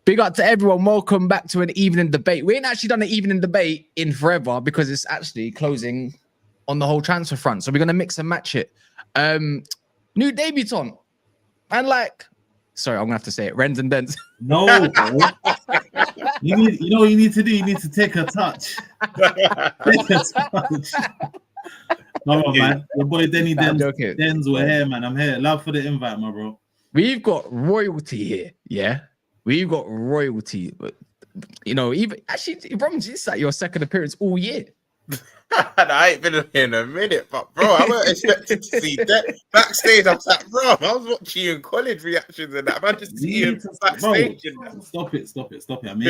Big up to everyone. Welcome back to an evening debate. We ain't actually done an evening debate in forever because it's actually closing on the whole transfer front. So we're going to mix and match it. New debutant. And sorry, I'm going to have to say it. Rens and Dents. No, bro. You know what you need to do? You need to take a touch. Take a touch. Come on, man. Your boy Denny Dens were here, man. I'm here. Love for the invite, my bro. We've got royalty here, yeah? We've got royalty, but even actually, Brom's, it's like your second appearance all year. I ain't been here in a minute, but bro, I wasn't expecting to see that backstage. I was like, bro, I was watching you in college reactions and that. Man, just see you backstage. Stop it. I'm a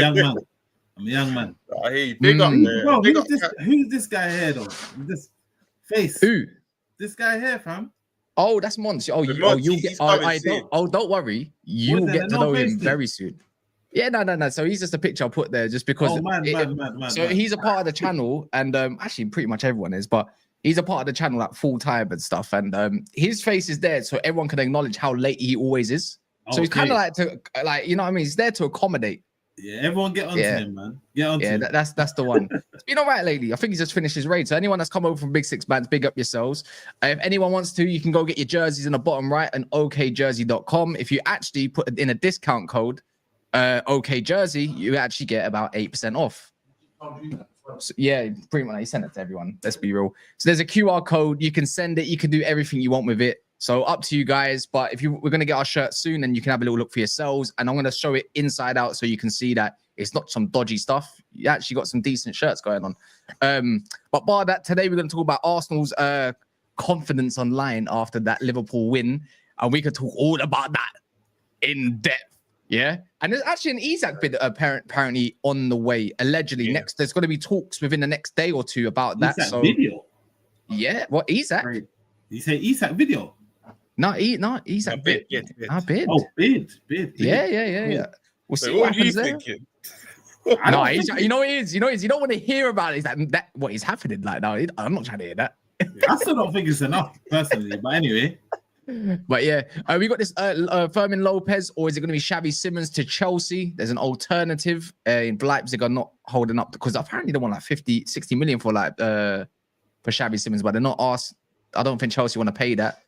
young man. I hear you. Big up, man. Bro, who's this guy here, though? This face. Who? This guy here, fam. Oh, that's Monty. You'll get. Don't worry. You'll get to know him very soon. Yeah, no. So he's just a picture I put there just because. Man. So he's a part of the channel, and actually, pretty much everyone is, but he's a part of the channel full time and stuff. And his face is there, so everyone can acknowledge how late he always is. So he's kind of you know what I mean? He's there to accommodate. Yeah, everyone get onto him, man. Get onto him. That's the one. It's been all right lately. I think he's just finished his raid. So anyone that's come over from Big Six Bands, big up yourselves. If anyone wants to, you can go get your jerseys in the bottom right and okjersey.com. If you actually put in a discount code, okjersey, you actually get about 8% off. So, yeah, pretty much. He sent it to everyone. Let's be real. So there's a QR code. You can send it. You can do everything you want with it. So up to you guys, but we're going to get our shirt soon and you can have a little look for yourselves. And I'm going to show it inside out so you can see that it's not some dodgy stuff. You actually got some decent shirts going on. But bar that, today we're going to talk about Arsenal's confidence online after that Liverpool win. And we could talk all about that in depth. Yeah. And there's actually an Isak bid apparently on the way, allegedly. Next, there's going to be talks within the next day or two about that. Isak video? Yeah. What, Isak? Did you say Isak video? No, Isak bid. Bid. Oh, bid. Yeah. We'll see what happens there. No, you know what it is. You don't want to hear about it. It's like that. What is happening? Like, no, I'm not trying to hear that. I still don't think it's enough, personally. But anyway. But yeah, we got this Fermin Lopez, or is it going to be Xavi Simons to Chelsea? There's an alternative. In Leipzig are not holding up because apparently they want like 50, 60 million for Xavi Simons, but they're not asked. I don't think Chelsea want to pay that.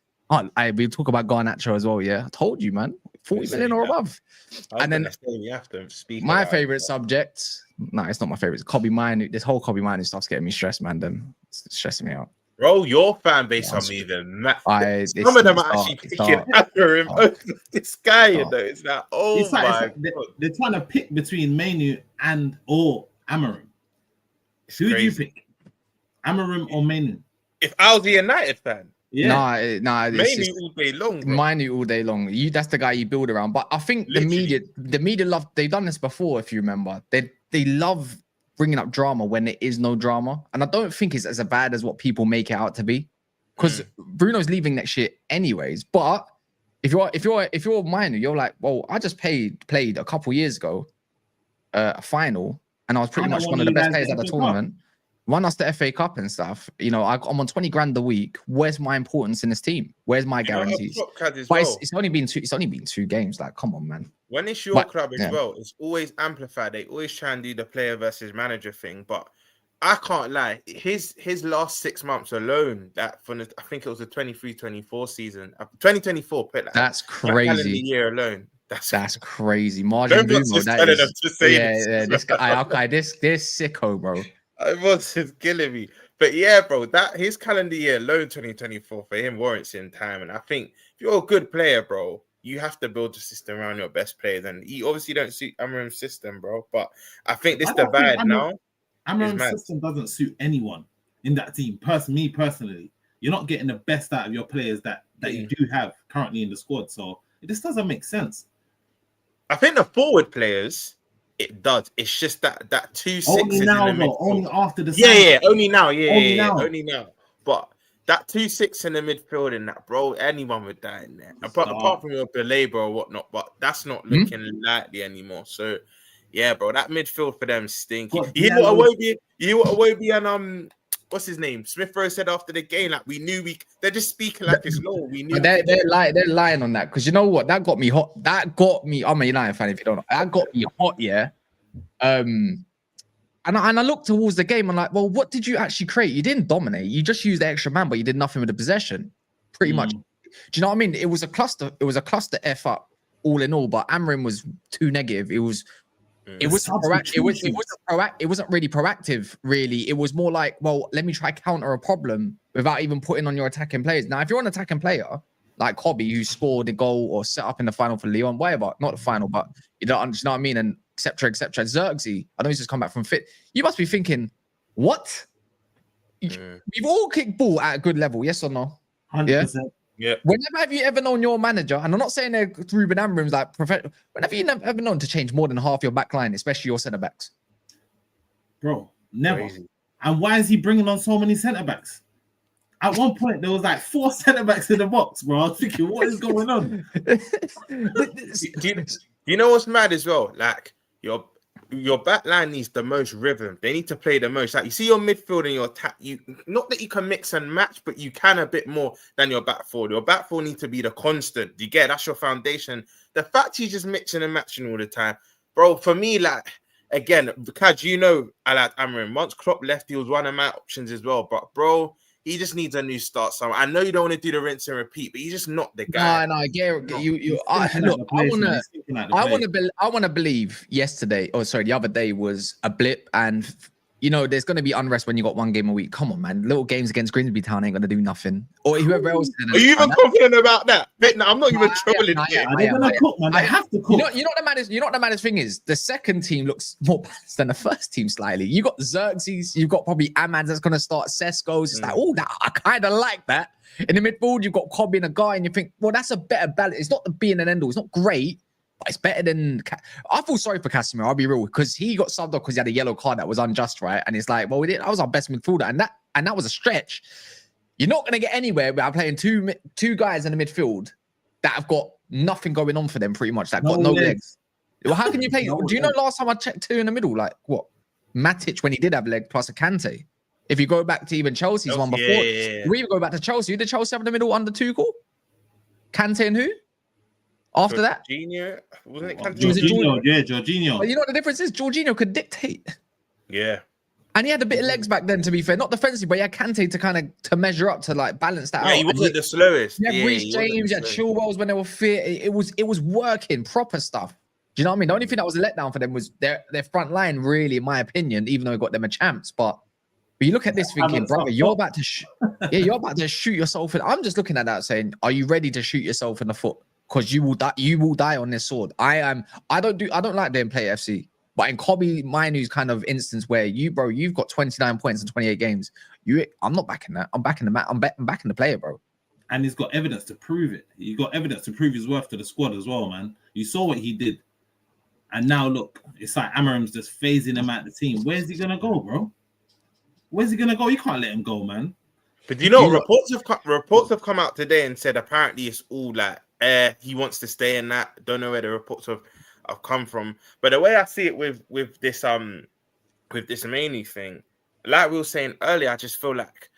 We talk about Garnacho as well. Yeah, I told you, man, 40 million or above. And then you have to speak. My favorite subject. No, it's not my favorite. It's Kobbie Mainoo. This whole Kobbie Mainoo stuff's getting me stressed, man. It's stressing me out. Bro, your fan base on me then. Some of them are actually picking Amorim over this guy. You know, it's like, they're trying to pick between Mainoo or Amorim. Who do you pick? Amorim or Mainoo? If I was a United fan. Yeah. Nah. Mainoo all day long. Mainoo all day long. That's the guy you build around. But I think the media love. They've done this before, if you remember. They love bringing up drama when there is no drama, and I don't think it's as bad as what people make it out to be. Because Bruno's leaving next year anyways. But if you're Mainoo, you're like, well, I just played a couple years ago, a final, and I was pretty much one of the best players at the tournament. Won us the FA Cup and stuff. I'm on 20 grand a week. Where's my importance in this team? Where's my guarantees? It's only been 2 games. Like, come on, man. When it's your club as well, it's always amplified. They always try and do the player versus manager thing. But I can't lie. His last 6 months alone, I think it was the 23-24 season, 2024. That's crazy. Calendar year alone. That's crazy. Margin Bumo. This guy. This sicko, bro. It was just killing me. But yeah, bro, that his calendar year alone, 2024, for him warrants in time. And I think if you're a good player, bro, you have to build a system around your best players. And he obviously don't suit Amorim's system, bro. But I think this divide now. Amorim's system doesn't suit anyone in that team. Me personally, you're not getting the best out of your players that you do have currently in the squad. So it just doesn't make sense. I think the forward players, It does. It's just that 2-6 only is now, in the midfield. only after the Only now. Only now. But that 2-6 in the midfield and that, bro, anyone would die in there. Apart from your Belabor or whatnot, but that's not looking likely anymore. So, yeah, bro, that midfield for them stinky. You hear what Iwobi and what's his name? Smith Rowe said after the game, like we knew they're just speaking like it's law. We knew they're lying on that, because you know what? That got me hot. I'm a United fan if you don't know. That got me hot, yeah. And I looked towards the game and like, well, what did you actually create? You didn't dominate. You just used the extra man, but you did nothing with the possession. Pretty much. Do you know what I mean? It was a cluster F up all in all, but Amorim was too negative. It wasn't really proactive, really. It was more like, well, let me try counter a problem without even putting on your attacking players. Now, if you're an attacking player like Kobbie, who scored a goal or set up in the final for Lyon, whatever, not the final, but you know what I mean, and etc. Xerxes, I know he's just come back from fit. You must be thinking, what? We've all kicked ball at a good level, yes or no? 100%. Yeah. Whenever have you ever known your manager, and I'm not saying that Ruben Amorim's like professional, whenever you ever known to change more than half your back line, especially your centre backs? Bro, never. Crazy. And why is he bringing on so many centre backs? At one point, there was like 4 centre backs in the box, bro. I was thinking, what is going on? Do you know what's mad as well? Like your back line needs the most rhythm. They need to play the most. Like you see your midfield and your attack. Not that you can mix and match, but you can a bit more than your back four. Your back four needs to be the constant. You get that's your foundation. The fact he's just mixing and matching all the time, bro. For me, like again, because you know, I like Amorim. Once Klopp left, he was one of my options as well. But bro, he just needs a new start somewhere. I know you don't want to do the rinse and repeat, but he's just not the guy. No, I get you. I want to believe yesterday, the other day was a blip, and you know, there's going to be unrest when you got one game a week. Come on, man. Little games against Grimsby Town ain't going to do nothing. Or whoever else. Are you even confident about that? I'm not even trolling you. They're going to cook, man. They have to cook. You know what the maddest thing is? The second team looks more balanced than the first team slightly. You got Xerxes. You've got probably Ahmad that's going to start. Sesko's. It's like, oh, that I kind of like that. In the midfield, you've got Kobbie and a guy, and you think, well, that's a better balance. It's not the be and end all. It's not great. But it's better than. I feel sorry for Casemiro. I'll be real, because he got subbed off because he had a yellow card that was unjust, right? And it's like, well, that was our best midfielder, and that was a stretch. You're not going to get anywhere without playing two guys in the midfield that have got nothing going on for them, pretty much. That got no legs. Well, how can you play? Do you know last time I checked 2 in the middle, like what? Matic when he did have leg plus a Kante. If you go back to even Chelsea's one before, we even go back to Chelsea. Who did Chelsea have in the middle under Tuchel? Kante and who? After that, Jorginho, wasn't it? Jorginho, yeah, Jorginho. But you know what the difference is? Jorginho could dictate. Yeah, and he had a bit of legs back then. To be fair, not defensively, but he had Kante to measure up to like balance that out. He wasn't the slowest. Yeah, Reece James, Chilwell's when they were fit. It was working proper stuff. Do you know what I mean? The only thing that was a letdown for them was their front line, really, in my opinion. Even though it got them a chance, but you look at this thinking, brother, you're about to shoot yourself in. I'm just looking at that saying, are you ready to shoot yourself in the foot? Because you will die on this sword. I don't like doing play FC, but in Kobbie Mainoo's kind of instance where you've got 29 points in 28 games. I'm not backing that. I'm backing I'm backing the player, bro. And he's got evidence to prove it. He got evidence to prove his worth to the squad as well, man. You saw what he did, and now look, it's like Amorim's just phasing him out the team. Where's he gonna go, bro? Where's he gonna go? You can't let him go, man. But you know, reports have come out today and said apparently it's all like he wants to stay in that. Don't know where the reports have come from. But the way I see it with this Mainoo thing, like we were saying earlier, I just feel like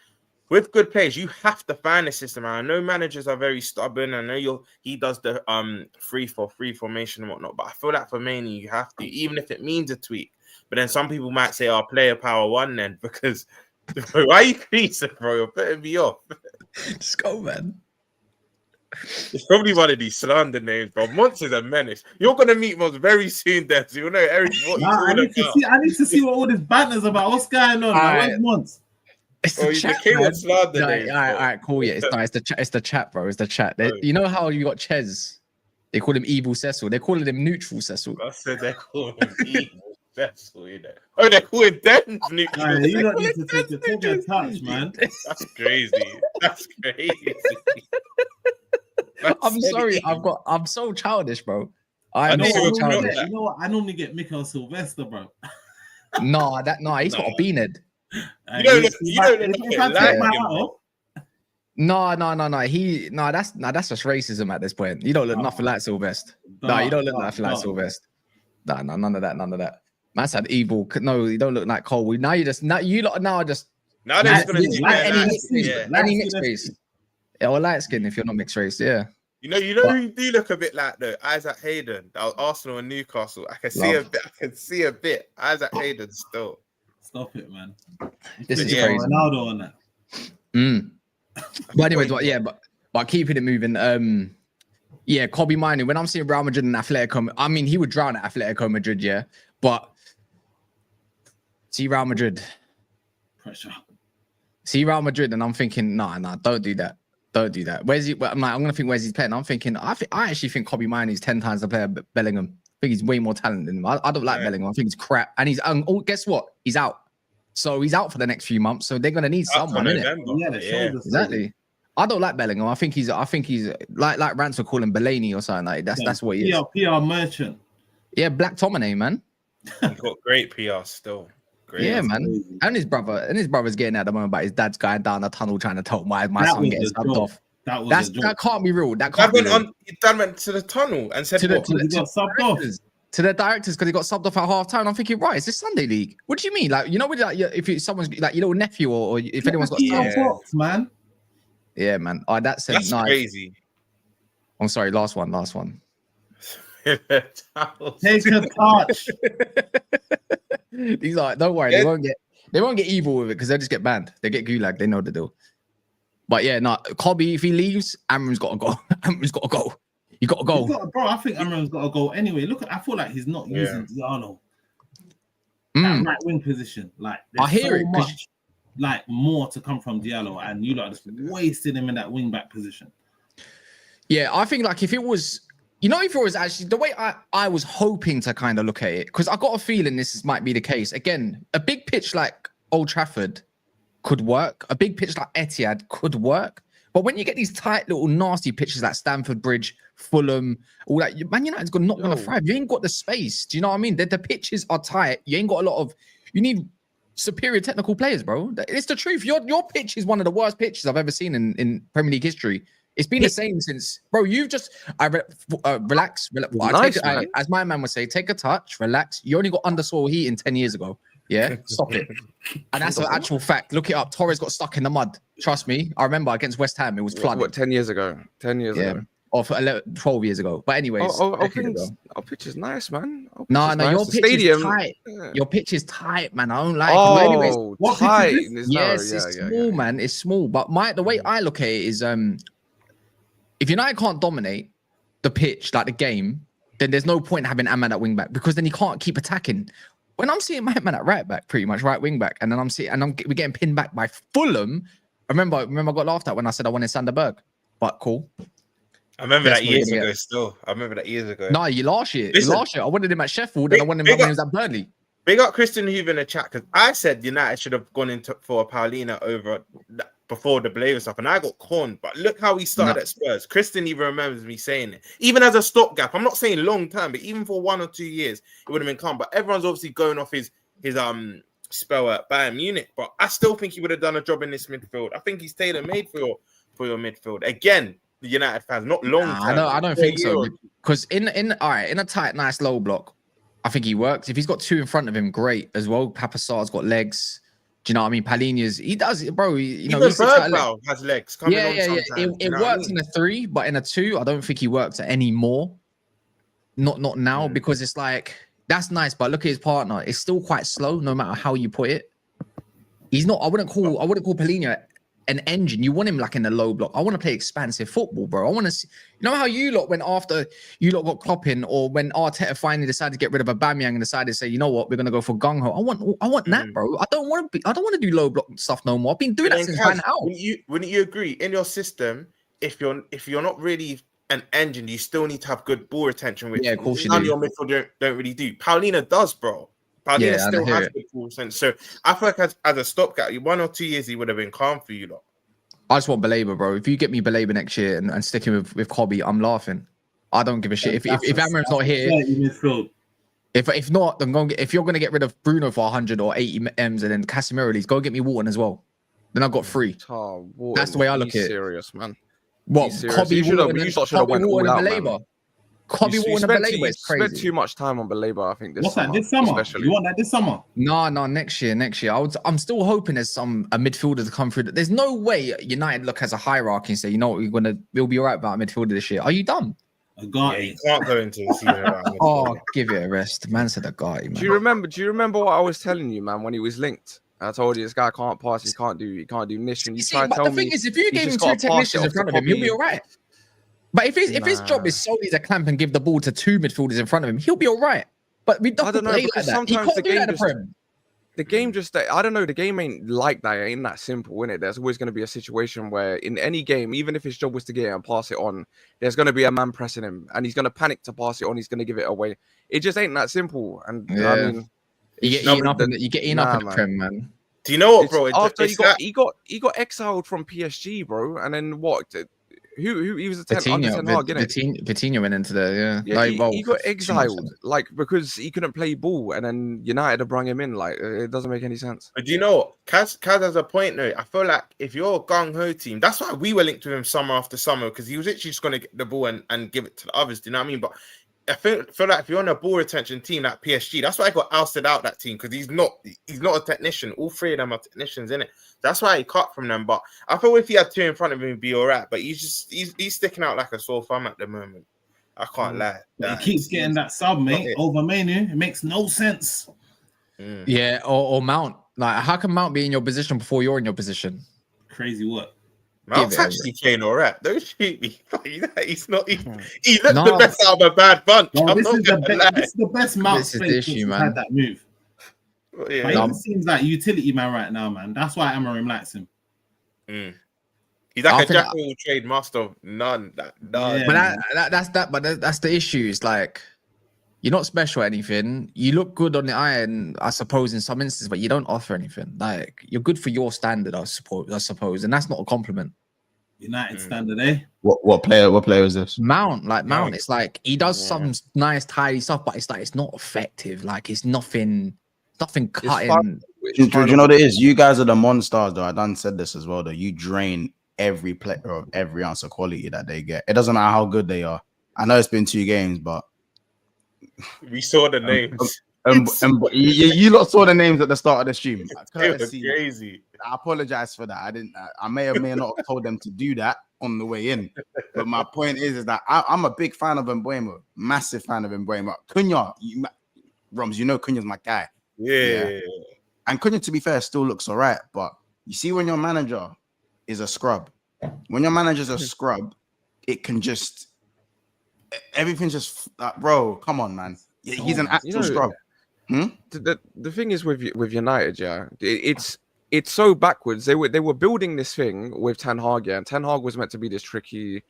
with good players, you have to find a system. And I know managers are very stubborn. I know he does the 3-4-3 formation and whatnot. But I feel like for Mainoo, you have to, even if it means a tweak. But then some people might say, player power 1 then, because why are you creasing, bro? You're putting me off. Just go, man. It's probably one of these slander names, bro. Monts is a menace. You're gonna meet Monts very soon, Dad. So you'll know everything. I need to see what all this banter's about. What's going on? Where's Monts? It's the chat, all right, cool. Yeah, it's the chat, bro. It's the chat. You know how you got Ches? They call him Evil Cecil. They're calling him Neutral Cecil. I said they're calling him Evil Cecil, you know. Oh, they're calling them Neutral. You don't need to take a touch, man. That's crazy. That's crazy. I'm sorry. I'm so childish, bro. I'm know so what you're childish. You know what? I normally get Mikel Sylvester, bro. Nah, he's got a beanhead. You don't look If I take my hat off. No. That's just racism at this point. You don't look nothing like Sylvester. No, you don't look nothing like Sylvester. No, none of that. Man said evil. No, you don't look like Kobbie. Now you lot are just. Now they're just gonna do any mixed race. Or light skin if you're not mixed race. Yeah. You know who you do look a bit like though? Isaac Hayden. That was Arsenal and Newcastle. I can see a bit. Isaac Hayden still. Stop it, man. This is crazy. Ronaldo on that. But anyways, but keeping it moving. Kobbie Mainoo. When I'm seeing Real Madrid and Atletico, I mean, he would drown at Atletico Madrid, yeah. But see Real Madrid. Pressure. See Real Madrid, and I'm thinking, nah, don't do that. Don't do that. Where's he? I'm gonna think where's he playing. I'm thinking, I actually think Kobbie Mainoo is 10 times the player Bellingham. I think he's way more talented than him. I don't like Bellingham. I think he's crap. And he's guess what? He's out. So he's out for the next few months. So they're gonna need someone, innit? Yeah, exactly. I don't like Bellingham. I think he's like Rance would call him Belaney or something like that. That's what he is. PR merchant. Yeah, Black Tominay, man. He's got great PR still. Great. Yeah, man. Crazy. And his brother's getting at the moment about his dad's going down the tunnel trying to tell my son getting subbed off. That can't be real. That can't be real. Dad went to the tunnel and said he got subbed off. To the directors because he got subbed off at half time. I'm thinking, right, is this Sunday League? What do you mean? Like, you know, if someone's like your little nephew or if anyone's got box, man. Yeah, man. That's crazy. I'm sorry. Last one. Take a touch. He's like, don't worry, they won't get evil with it because they'll just get banned. They get gulag. They know the deal. But yeah, Kobbie, if he leaves, Amorim's got to go. Amorim's got to go. You got to go, bro. I think Amorim's got to go anyway. I feel like he's not using Diallo. That right wing position, like I hear it. Much, like more to come from Diallo, and you lot just wasted him in that wing back position. Yeah, I think like if it was actually the way I was hoping to kind of look at it, because I got a feeling this might be the case. Again, a big pitch like Old Trafford could work. A big pitch like Etihad could work. But when you get these tight little nasty pitches like Stamford Bridge, Fulham, all that, Man United's not going to thrive. You ain't got the space. Do you know what I mean? The pitches are tight. You ain't got a lot of... You need superior technical players, bro. It's the truth. Your pitch is one of the worst pitches I've ever seen in Premier League history. It's been the same since, bro. You've just relax. As my man would say, take a touch, relax. You only got undersoil heating 10 years ago. Yeah, stop it. And that's an actual fact. Look it up. Torres got stuck in the mud. Trust me. I remember against West Ham, it was flooded. What 10 years ago? 10 years ago. Or 12 years ago. But anyways, our pitch is nice, man. No, your pitch is tight. Yeah. Your pitch is tight, man. I don't like it. But anyways, what tight? Yes, it's small, man. It's small. But the way I look at it is if United can't dominate the pitch, like the game, then there's no point in having Ahmad at wing back because then he can't keep attacking. When I'm seeing my man at right back, pretty much right wing back, and then we're getting pinned back by Fulham. I remember I got laughed at when I said I wanted Sanderberg, but cool. I remember that years ago still. I remember that years ago. No, last year. I wanted him at Sheffield and I wanted him when he was at Burnley. Big up Christian Hoover in the chat because I said United should have gone for Paulina over before the Blazer stuff, and I got corned. But look how he started at Spurs. Christian even remembers me saying it, even as a stopgap. I'm not saying long term, but even for 1 or 2 years, it would have been calm. But everyone's obviously going off his spell at Bayern Munich. But I still think he would have done a job in this midfield. I think he's tailor made for your midfield. Again, the United fans, not long term. I don't think so. Because in a tight, nice low block, I think he works. If he's got 2 in front of him, great as well. Papasar's got legs. Do you know what I mean? Palhinha's, he does it, bro. Even Bergwijn has legs. Yeah. It works in a 3, but in a 2, I don't think he works anymore. Not now, because it's like, that's nice, but look at his partner. It's still quite slow, no matter how you put it. He's not, I wouldn't call Palhinha an engine. You want him like in the low block. I want to play expansive football, bro. I want to see, you know how you lot went after you lot got Klopp in, or when Arteta finally decided to get rid of Aubameyang and decided to say, you know what, we're gonna go for gung ho. I want that, bro. I don't want to do low block stuff no more. I've been doing that since Van Gaal. Wouldn't you agree? In your system, if you're not really an engine, you still need to have good ball retention, which of course none of your midfield don't really do. Paulina does, bro. Paulina still has good ball sense. So I feel like as a stopgap, 1 or 2 years, he would have been calm for you lot. I just want Baleba, bro. If you get me Baleba next year and sticking with Kobbie, I'm laughing. I don't give a shit. If Amorim's not here, if not, then if you're gonna get rid of Bruno for 100 or 80 M's and then Casemiro leaves, go get me Wharton as well. Then I've got 3. That's the way I look at it. Serious, man. What? Kobbie, Wharton, and Baleba. Kobbie, Wharton, and Baleba is crazy. Spent too much time on Baleba, I think. What's that? This summer? Especially. You want that this summer? No, next year. I'm still hoping there's a midfielder to come through. There's no way United look as a hierarchy and say, you know what, we'll be right about a midfielder this year. Are you dumb? You can't go into the season. Oh, give it a rest. Man said Agati, man. Do you remember what I was telling you, man, when he was linked? I told you this guy can't pass, he can't do niche. And you try to tell me. The thing is, if you gave him 2 technicians in front of him, he'll be all right. But if his job is solely to clamp and give the ball to 2 midfielders in front of him, he'll be all right. But we don't play like that. Sometimes the game just, I don't know, the game ain't like that. It ain't that simple, innit? There's always going to be a situation where in any game, even if his job was to get it and pass it on, there's going to be a man pressing him and he's going to panic to pass it on. He's going to give it away. It just ain't that simple. And I mean, you get eaten up in the Prem, man. Do you know what, bro? After he got exiled from PSG, bro, and then what? Who he was a 10 under 10 hard, Vitinho went into there, he got exiled because he couldn't play ball, and then United have brought him in. It doesn't make any sense. But do you know, Kaz has a point though. I feel like if you're a gung ho team, that's why we were linked to him summer after summer, because he was literally just going to get the ball and give it to the others. Do you know what I mean? But I feel like if you're on a ball retention team like PSG, that's why I got ousted out that team, because he's not a technician. All 3 of them are technicians, innit? That's why he cut from them. But I feel if he had 2 in front of him, he'd be all right. But he's sticking out like a sore thumb at the moment. I can't lie. He keeps getting that sub, mate, over Mainoo. It makes no sense. Yeah, or Mount. Like, how can Mount be in your position before you're in your position? Crazy work. Mount's actually playing all right. Don't shoot me. He's not. He looks the best out of a bad bunch. No, this is the best Mount played since had that move. Yeah, he seems like utility man right now, man. That's why Amorim likes him. He's like a jack of all trade, master of none. Yeah. But that's the issue. It's like, you're not special at anything. You look good on the eye, and I suppose in some instances, but you don't offer anything. Like, you're good for your standard, I suppose, and that's not a compliment. United standard, eh? What player is this? Mount. It's like he does some nice tidy stuff, but it's like it's not effective. Like, it's nothing cutting. Do you know what it is? You guys are the monsters, though. I done said this as well, though. You drain every player of every ounce of quality that they get. It doesn't matter how good they are. I know it's been 2 games, but we saw the names. You lot saw the names at the start of the stream. It was crazy. I apologize for that. I may or may not have told them to do that on the way in. But my point is that I'm a big fan of Mbeumo, massive fan of Mbeumo. Cunha, Roms, you know Cunha's my guy. Yeah. And Cunha, to be fair, still looks all right. But you see, when your manager is a scrub, when your manager's a scrub, it can just everything's just bro. Come on, man. He's an actual scrub. The thing is with United, yeah, it's so backwards. They were building this thing with Ten Hag, and Ten Hag was meant to be this tricky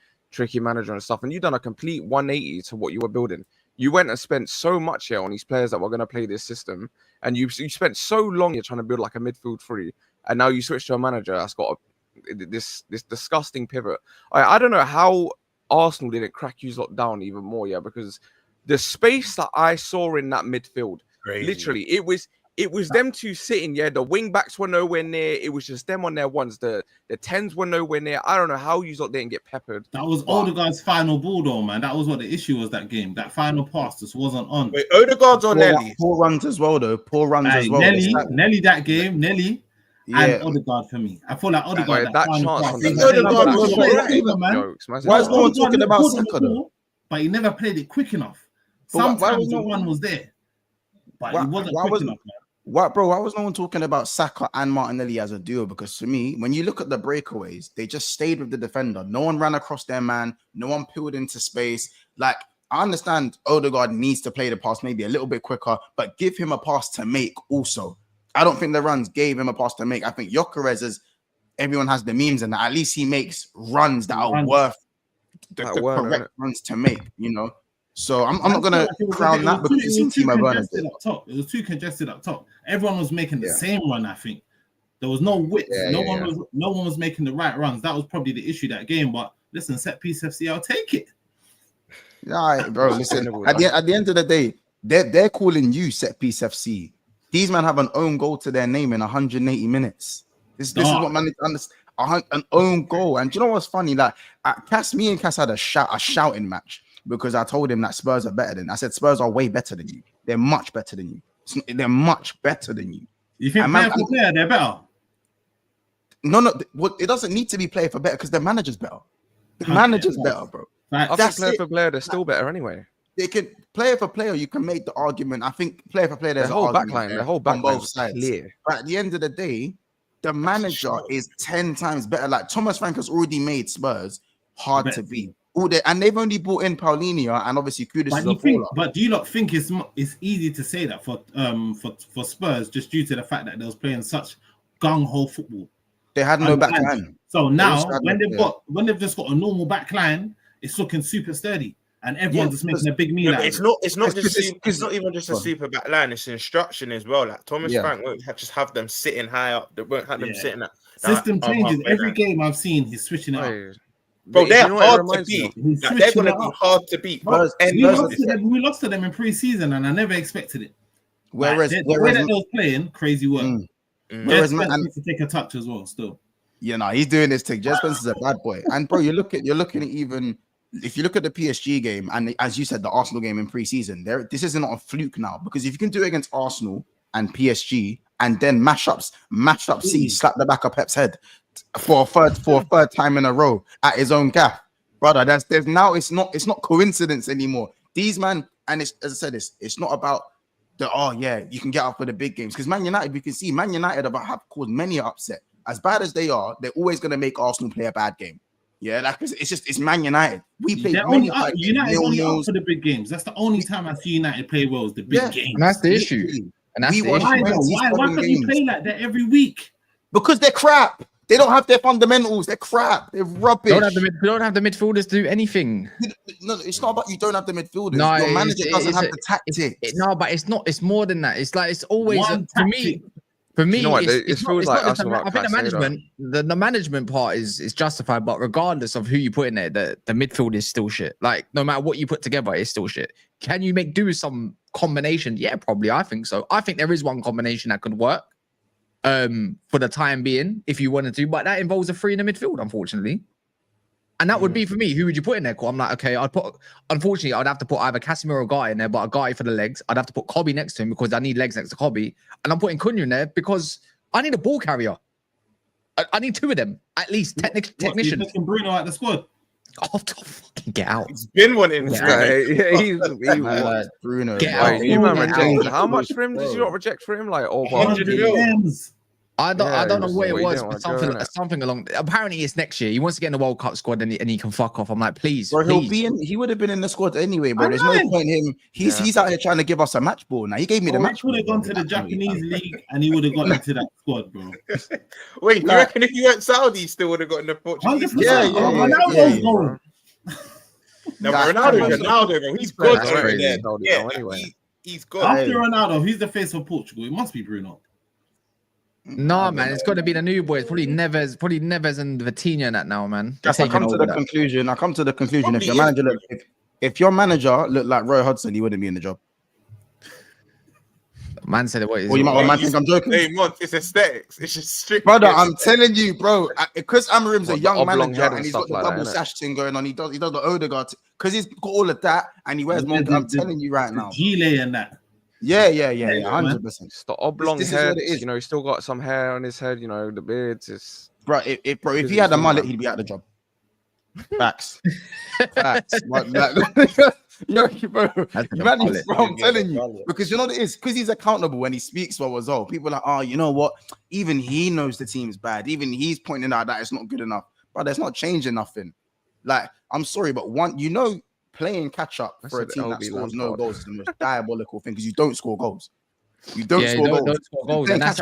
manager and stuff. And you've done a complete 180 to what you were building. You went and spent so much here on these players that were going to play this system, and you spent so long here trying to build like a midfield 3, and now you switch to a manager that's got this disgusting pivot. I don't know how Arsenal didn't crack you lot down even more, yeah, because the space that I saw in that midfield, literally, it was them 2 sitting, yeah. The wing backs were nowhere near. It was just them on their ones. The 10s were nowhere near. I don't know how you lot didn't get peppered. That was Odegaard's final ball, though, man. That was what the issue was that game. That final pass just wasn't on. Wait, Odegaard's on Nelly. Poor runs as well, though. Nelly that game. Nelly. Yeah. And Odegaard for me. I feel like Odegaard. Why is no one talking about Saka, though? But he never played it quick enough. Sometimes the one was there, but he wasn't quick enough, man. Why was no one talking about Saka and Martinelli as a duo? Because to me, when you look at the breakaways, they just stayed with the defender. No one ran across their man. No one peeled into space. Like, I understand Odegaard needs to play the pass maybe a little bit quicker, but give him a pass to make also. I don't think the runs gave him a pass to make. I think Gyökeres is, everyone has the memes and that. At least he makes runs that are worth the correct runs to make, you know. So I'm not gonna crown that because it's Timo Werner. It was too congested up top. Everyone was making the same run. I think there was no width. No one was making the right runs. That was probably the issue that game. But listen, set piece FC, I'll take it. Yeah, bro. Listen, at the end of the day, they're calling you set piece FC. These men have an own goal to their name in 180 minutes. This is what man understand. An own goal. And do you know what's funny? Like me and Cass had a shouting match because I told him that Spurs are better than. I said Spurs are way better than you. They're much better than you. They're much better than you. You think player for player, they're better? No. It doesn't need to be player for better because the manager's better. The manager's better, bro. I think player for player, they're still better anyway. They can player for player. You can make the argument. I think player for player. There's the whole backline. The whole backline on both sides. Clear. But at the end of the day, the manager is 10 times better. Like Thomas Frank has already made Spurs hard to beat. And they've only brought in Paulinho and obviously Kudus. But do you not think it's easy to say that for Spurs just due to the fact that they was playing such gung-ho football? They had no backline. So now when they've just got a normal backline, it's looking super sturdy. And everyone's just making a big meal. It's not even just a super back line. It's instruction as well. Like Thomas Frank won't just have them sitting high up. They won't have them sitting at system changes. Every game I've seen, he's switching it up. Bro, they're hard to beat. Like, they're going to be hard to beat. We lost to them in pre-season, and I never expected it. Whereas the way that they was playing, crazy work. Whereas man to take a touch as well. Still, he's doing this thing. Jess Spencer's a bad boy. And bro, you're looking at even. If you look at the PSG game and as you said, the Arsenal game in pre-season, this is not a fluke now because if you can do it against Arsenal and PSG and then mash up City, slap the back of Pep's head for a third time in a row at his own gaff, brother. It's not coincidence anymore. These man, and as I said, it's not about you can get up for the big games because Man United, we can see Man United have caused many an upset. As bad as they are, they're always going to make Arsenal play a bad game. Yeah, like it's Man United. We play United only up for the big games. That's the only time I see United play well is the big games. And that's the issue. And that's why can't you play like that every week? Because they're crap. They don't have their fundamentals. They're crap. They're rubbish. Don't have the midfielders do anything. No, it's not about you don't have the midfielders. No, your manager doesn't have the tactics. But it's not. It's more than that. It's like it's always for me. For me, you know what, it feels like I think the management part is justified, but regardless of who you put in there, the midfield is still shit. Like no matter what you put together, it's still shit. Can you make do with some combination? Yeah, probably. I think so. I think there is one combination that could work for the time being if you wanted to, but that involves a three in the midfield, unfortunately. And that would be for me. Who would you put in there? I'm like, okay, unfortunately, I'd have to put either Casemiro or Guy in there, but a Guy for the legs. I'd have to put Kobbie next to him because I need legs next to Kobbie. And I'm putting Cunha in there because I need a ball carrier. I need two of them, at least, technicians. You're putting Bruno out the squad? Oh, fucking get out. He's been wanting Bruno. Get out. You man rejected. How much for him did you not reject for him? Like, 100 millions. I don't know what it was, but something along. Apparently, it's next year. He wants to get in the World Cup squad, and he can fuck off. I'm like, please, bro. He would have been in the squad anyway, bro. There's no point in him. He's out here trying to give us a match ball. Now he gave me the match. He would have gone to the Japanese league, and he would have got into that squad, bro. Wait, you reckon if he went Saudi, he still would have got in the Portuguese? Yeah. No, Ronaldo, bro. He's good. He's good. After Ronaldo, who's the face of Portugal? It must be Bruno. No, man, it's got to be the new boys. Probably Neves and Vitinha and that now, man. I come to the conclusion. If your manager looked like Roy Hodgson, he wouldn't be in the job. Man said it. What is you might think I'm joking. It's aesthetics. It's just strict. Brother, I'm telling you, bro. Because Amorim's a young manager and he's got the double sash thing going on. He does the Odegaard because he's got all of that and he wears more. I'm telling you right now. Gile and that. Yeah, 100%. It's the oblong head. You know, he's still got some hair on his head. You know, the beard is. Bro, if he had a mullet, he'd be out of the job. Facts. Yo, bro. I'm telling you, because you know what it is, because he's accountable when he speaks for us all. People are like, oh, you know what? Even he knows the team's bad. Even he's pointing out that it's not good enough. But it's not changing nothing. Like, I'm sorry, but playing catch up for a team that scores no goals is the most diabolical thing because you don't score goals. You don't score goals. And that's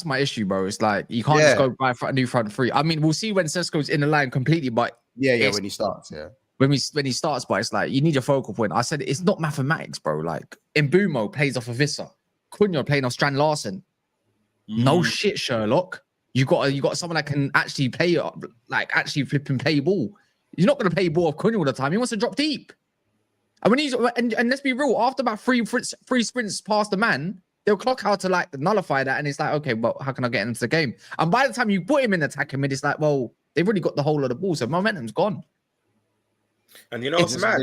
my issue, bro. It's like you can't just go by a new front three. I mean, we'll see when Sesko's in the line completely, but when he starts, when he starts, but it's like you need your focal point. I said it's not mathematics, bro. Like Mbumo plays off of Vissa, Cunha playing off Strand Larsen. No shit, Sherlock. You got someone that can actually play, like actually flip and play ball. He's not going to play ball off Cunha all the time. He wants to drop deep. And when he's and let's be real, after about three sprints past the man, they'll clock out to like nullify that, and it's like, okay, well, how can I get into the game? And by the time you put him in attacking mid, it's like, well, they've already got the whole of the ball, so momentum's gone. And you know what's mad?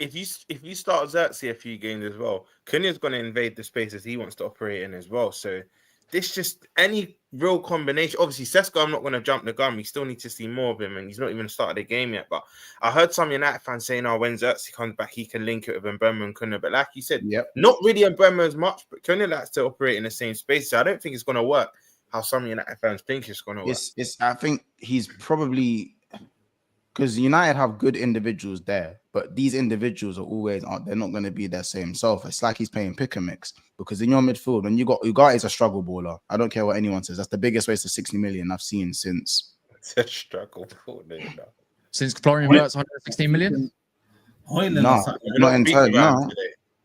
If you start Xerxes a few games as well, Cunha's going to invade the spaces he wants to operate in as well. So this just any real combination. Obviously, Sesko, I'm not going to jump the gun. We still need to see more of him, and he's not even started the game yet. But I heard some United fans saying, "Oh, when Xerxes comes back, he can link it with Mbeumo and Cunha." But like you said, not really Mbeumo as much, but Cunha likes to operate in the same space. So I don't think it's going to work how some United fans think it's going to work. I think he's probably because United have good individuals there, but these individuals they're not going to be their same self. It's like he's playing pick and mix because in your midfield, when Ugarte is a struggle baller. I don't care what anyone says. That's the biggest waste of 60 million I've seen since. It's a struggle baller. Since Florian Wirtz 116 million? No,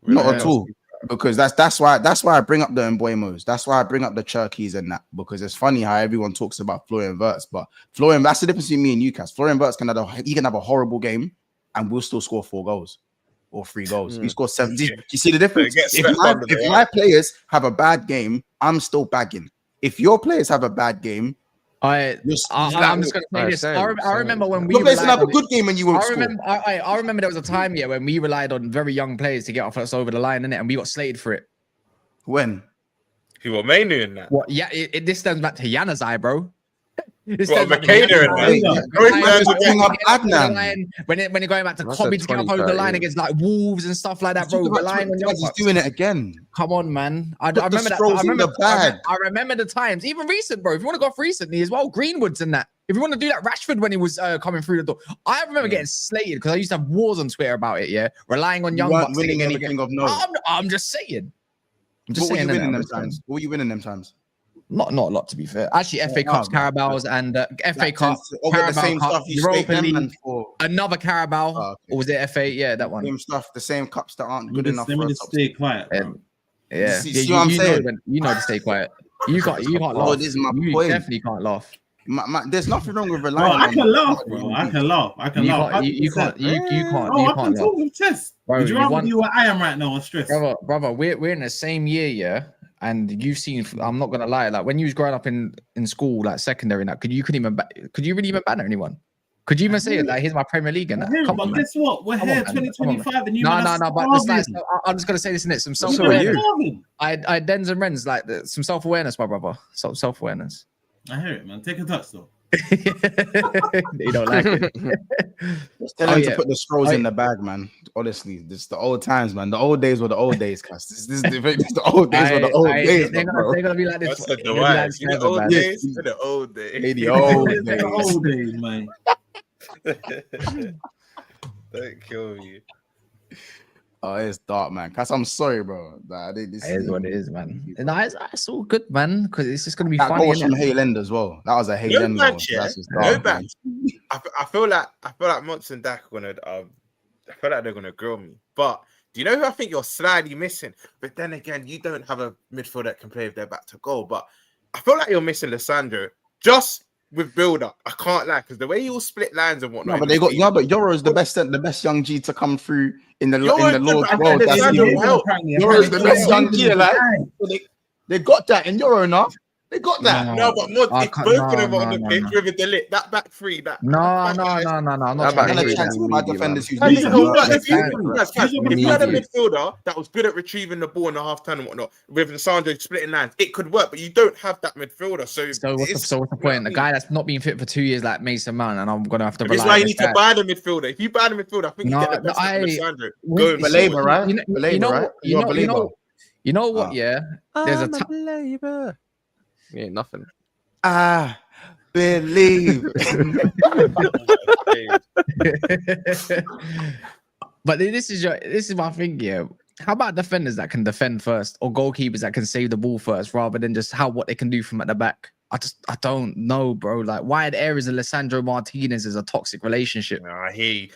not at all. Because that's why I bring up the Mbeuemos. That's why I bring up the Cherkis and that, because it's funny how everyone talks about Florian Wirtz, but that's the difference between me and Newcastle. Florian Wirtz can have a horrible game and we'll still score 4 goals or 3 goals. He scores 7. Do you see the difference? If my players have a bad game, I'm still bagging. If your players have a bad game, I'm just going to say this. I remember when your players have a good game and you won't score. I remember there was a time when we relied on very young players to get us over the line, innit? And we got slated for it. When? Who were Mainoo in that? What? Yeah, this stems back to Januzaj, bro. McKenna in that. When you're going back to Kobbie to get up over the line against like Wolves and stuff like that, bro. He's doing it again. Come on, man. I remember that. I remember the times, even recent, bro. If you want to go off recently as well, Greenwood's in that. If you want to do that, Rashford when he was coming through the door, I remember getting slated because I used to have wars on Twitter about it. Yeah, relying on young bucks. Winning anything of note. I'm just saying. What were you winning them times? What were you winning them times? Not a lot, to be fair. Actually, FA Cups, Carabaos, and FA Cup, the same Cup, stuff Europa League, another Carabao, or was it FA? Yeah, that one. Same stuff, the same cups that aren't good enough. Let me just stay quiet. Yeah, see what I'm saying? You know to stay quiet. You can't laugh. This is my you point. Definitely can't laugh. There's nothing wrong with relying. I can laugh, bro. I can laugh. You can't. I can talk with chest. Would you rather be where I am right now on stress? Brother, we're in the same year, yeah. And you've seen, I'm not gonna lie, like when you was growing up in school, like secondary, and that could you really even banner anyone? Could you even say it like, here's my Premier League and that? But guess what? We're here 2025 and you no, but I'm just gonna say this in it. Some self-awareness. I Dens and Rens, like some self-awareness, my brother. Self-awareness. I hear it, man. Take a touch though. You don't like it. Just tell them to put the scrolls in the bag, man. Honestly, this is the old times, man. The old days were the old days, cuz. This is the old days were the old days. They're gonna be like this. The old days. The old days. The old days, man. Don't kill me. Oh, it's dark, man. Cause I'm sorry, bro. This is what it is, man. And it's all good, man. Because it's just gonna be that funny. That was from Hale End as well. That was a Hale End goal. No bad. I feel like Mons and Dak are gonna. I feel like they're gonna grill me. But do you know who I think you're slightly missing? But then again, you don't have a midfielder that can play if they're back to goal. But I feel like you're missing Lissandro. Just with build up, I can't lie, because the way you all split lines and whatnot. No, but they got but Euro is the best young G to come through in the Lord's world. Euro is the best young G, like they got that in Euro now. They got that. No, but Mod, if both of them are on the pitch with a delete, that back three, that. No. I'm not trying to chance with my defenders. If you had a midfielder that was good at retrieving the ball in the half turn and whatnot, with Lissandro splitting lines, it could work. But you don't have that midfielder. So what's the point? The guy that's not been fit for 2 years, like Mason Mount, and I'm gonna have to. That's why you need to buy the midfielder. If you buy the midfielder, I think you get the best of Lissandro. Belabor, right? You know what? Yeah, there's a Belabor. Yeah, nothing. I believe. But this is my thing, yeah. How about defenders that can defend first, or goalkeepers that can save the ball first, rather than just what they can do from at the back? I don't know, bro. Like wide areas and Lissandro Martinez is a toxic relationship.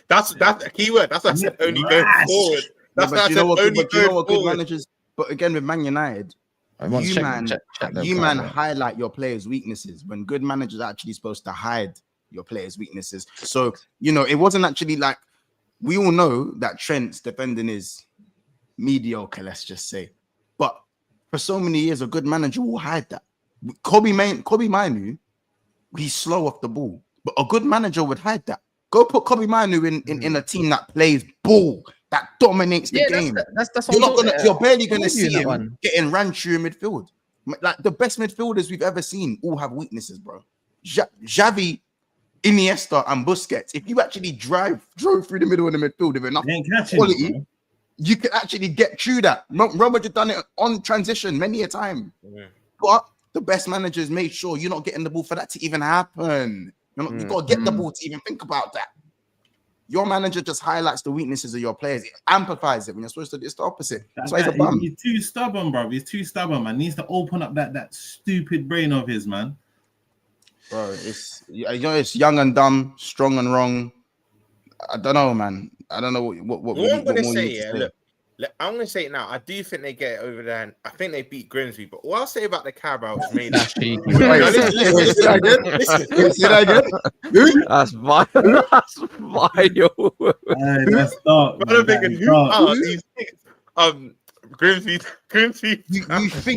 That's a key word. That's what I said. Only going forward. That's what I said. Only going forward. Managers, but again with Man United. You man highlight your players' weaknesses when good managers are actually supposed to hide your players' weaknesses. So, it wasn't actually like, we all know that Trent's defending is mediocre, let's just say. But for so many years, a good manager will hide that. Kobbie Mainoo, he's slow off the ball. But a good manager would hide that. Go put Kobbie Mainoo in a team that plays ball, that dominates the game. That's you're barely gonna see him getting ran through midfield. Like the best midfielders we've ever seen all have weaknesses, bro. Xavi, Iniesta, and Busquets. If you actually drove through the middle of the midfield with enough quality, you can actually get through that. Robert had done it on transition many a time. Yeah. But the best managers made sure you're not getting the ball for that to even happen. You got to get the ball to even think about that. Your manager just highlights the weaknesses of your players. It amplifies it when you're supposed to do it's the opposite. That's why he's a bum. He's too stubborn, bro. He's too stubborn, man. He needs to open up that stupid brain of his, man. Bro, it's young and dumb, strong and wrong. I don't know, man. I don't know what I'm going to say. Look, I'm going to say it now. I do think they get it over there, and I think they beat Grimsby. But what I'll say about the Carabao is mainly. Say that again. That's vile. That's vile. That's dark. I'm thinking, who are these Grimsby?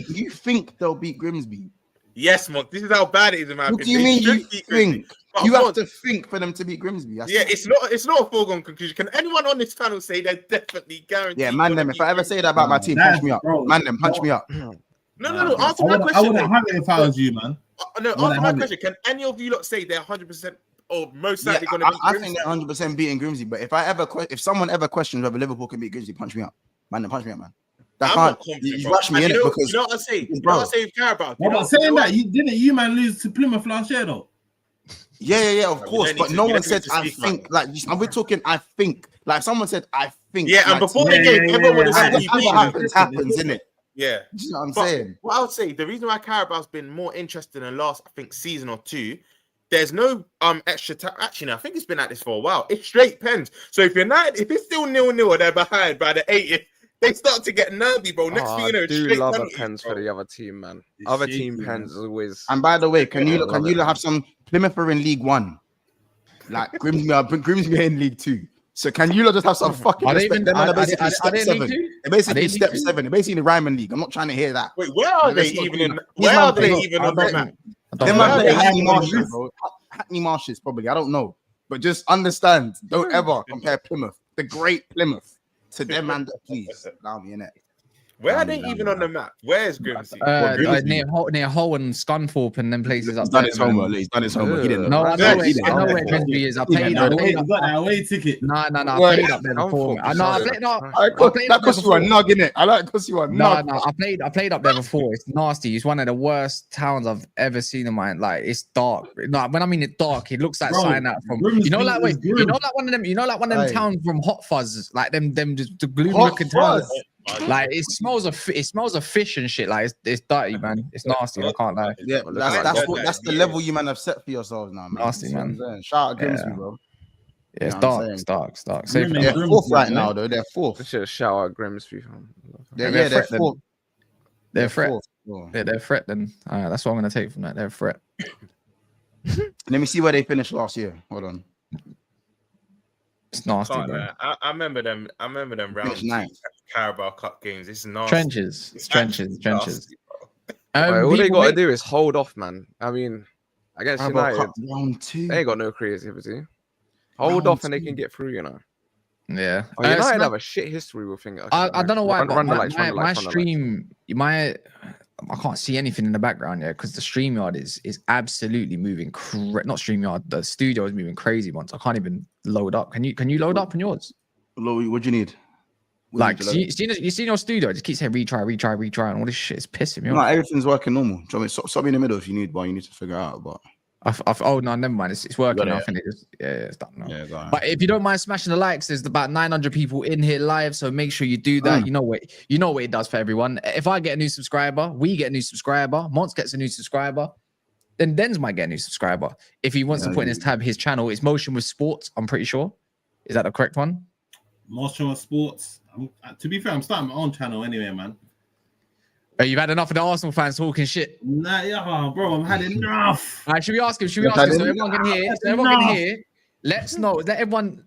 You think they'll beat Grimsby? Yes, Monk. This is how bad it is, man. What do you mean you think? You have to think for them to beat Grimsby. It's not a foregone conclusion. Can anyone on this panel say they're definitely guaranteed? Yeah, man, them. If I ever say that about my team, punch me up. Man, them, punch me up. No. Answer my question. I wouldn't have it if I was you, man. No, answer my question. Can any of you lot say they're 100% or most likely going to beat Grimsby? I think they're 100% beating Grimsby. But if someone ever questions whether Liverpool can beat Grimsby, punch me up. Man, then punch me up, man. You rush me in it because you know what I say. You know what I say with Carabao. I'm not saying that. You man lose to Plymouth last year though. Yeah, of course. But no one said I think. Like we're talking, I think. Like someone said, I think. Yeah, and before the game, everyone would have said happens, isn't it? Yeah. Do you know what I'm saying? What I would say, the reason why Carabao's been more interested in the last, I think, season or two, there's no extra time. Actually, no, I think it's been at this for a while. It's straight pens. So if it's still 0-0 or they're behind by the 80th, they start to get nervy, bro. Next thing you know, I do love a pens for the other team, man. Other team pens always. And by the way, can you have some Plymouth are in League One? Like Grimsby are in League Two. So can you just have some fucking respect? They're basically step 7. They're basically step 7. They're basically in the Ryman League. I'm not trying to hear that. Wait, where are they even? Where are they even on the map? They might play Hackney Marshes, bro. Hackney Marshes, probably. I don't know. But just understand, don't ever compare Plymouth, the great Plymouth, to them, man. Please allow me in it. Where are they even on the map? Where is Grimsby? Near Hull and Scunthorpe and them places. He's done his homework. He didn't know. No, I know where Grimsby is. I played. Got that away ticket. No. I played up there before. That cost you a nug, innit? I like cost you a nug. No. I played up there before. It's nasty. It's one of the worst towns I've ever seen in my life. Like it's dark. No, when I mean it dark, it looks like sign out from one of them towns from Hot Fuzz, like them just the gloomy looking towns. Like it smells of fish and shit. Like it's dirty, man. It's nasty. I can't lie. Yeah, that's the level you man have set for yourselves now, man. Nasty, man. Shout out Grimsby, bro. Yeah, it's dark. They're fourth right now, though. They're fourth. Should shout out Grimsby. They're fourth. They're a threat. They're a threat. Then that's what I'm gonna take from that. They're a threat. Let me see where they finished last year. Hold on. It's nasty, bro. I remember them. Round Carabao Cup games. It's nasty. Trenches. It's trenches. All they got to do is hold off, man. I mean, against United, round 2. they ain't got no creativity. Hold off and they can get through, you know. Yeah. United have a shit history with things. I don't know why. My stream, I can't see anything in the background yet because the StreamYard is absolutely moving. Not StreamYard, the studio is moving crazy once. I can't even load up. Can you load up on yours? What do you need? You see your studio, it just keeps saying retry, and all this shit is pissing me off. No, everything's working normal. Stop me in the middle if you need, but you need to figure out. But oh no, never mind. It's working now. I think it's done now. Yeah, but if you don't mind smashing the likes, there's about 900 people in here live, so make sure you do that. You know what it does for everyone. If I get a new subscriber, we get a new subscriber, Mons gets a new subscriber, then Denz might get a new subscriber. If he wants to put in his tab, his channel is Motion with Sports. I'm pretty sure. Is that the correct one? Motion with Sports. To be fair, I'm starting my own channel anyway, man. You've had enough of the Arsenal fans talking shit. Nah, yeah, bro, I've had enough. All right, should we ask him? So everyone can hear. Let everyone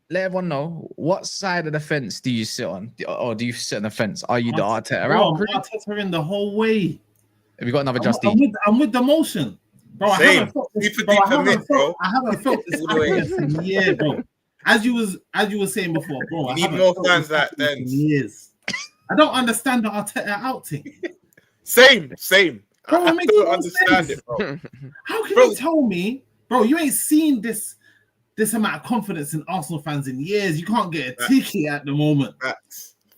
know what side of the fence do you sit on, or do you sit on the fence? Are you the Arteta? Arteta in the whole way. Have you got another Justy? I'm with the motion, bro. I haven't felt this happiness in years, bro. As you were saying before, bro. You need more fans like them. Years. I don't understand the Arteta outing. Same. Bro, I don't understand it, bro. How can you tell me, bro? You ain't seen this amount of confidence in Arsenal fans in years. You can't get a ticket at the moment.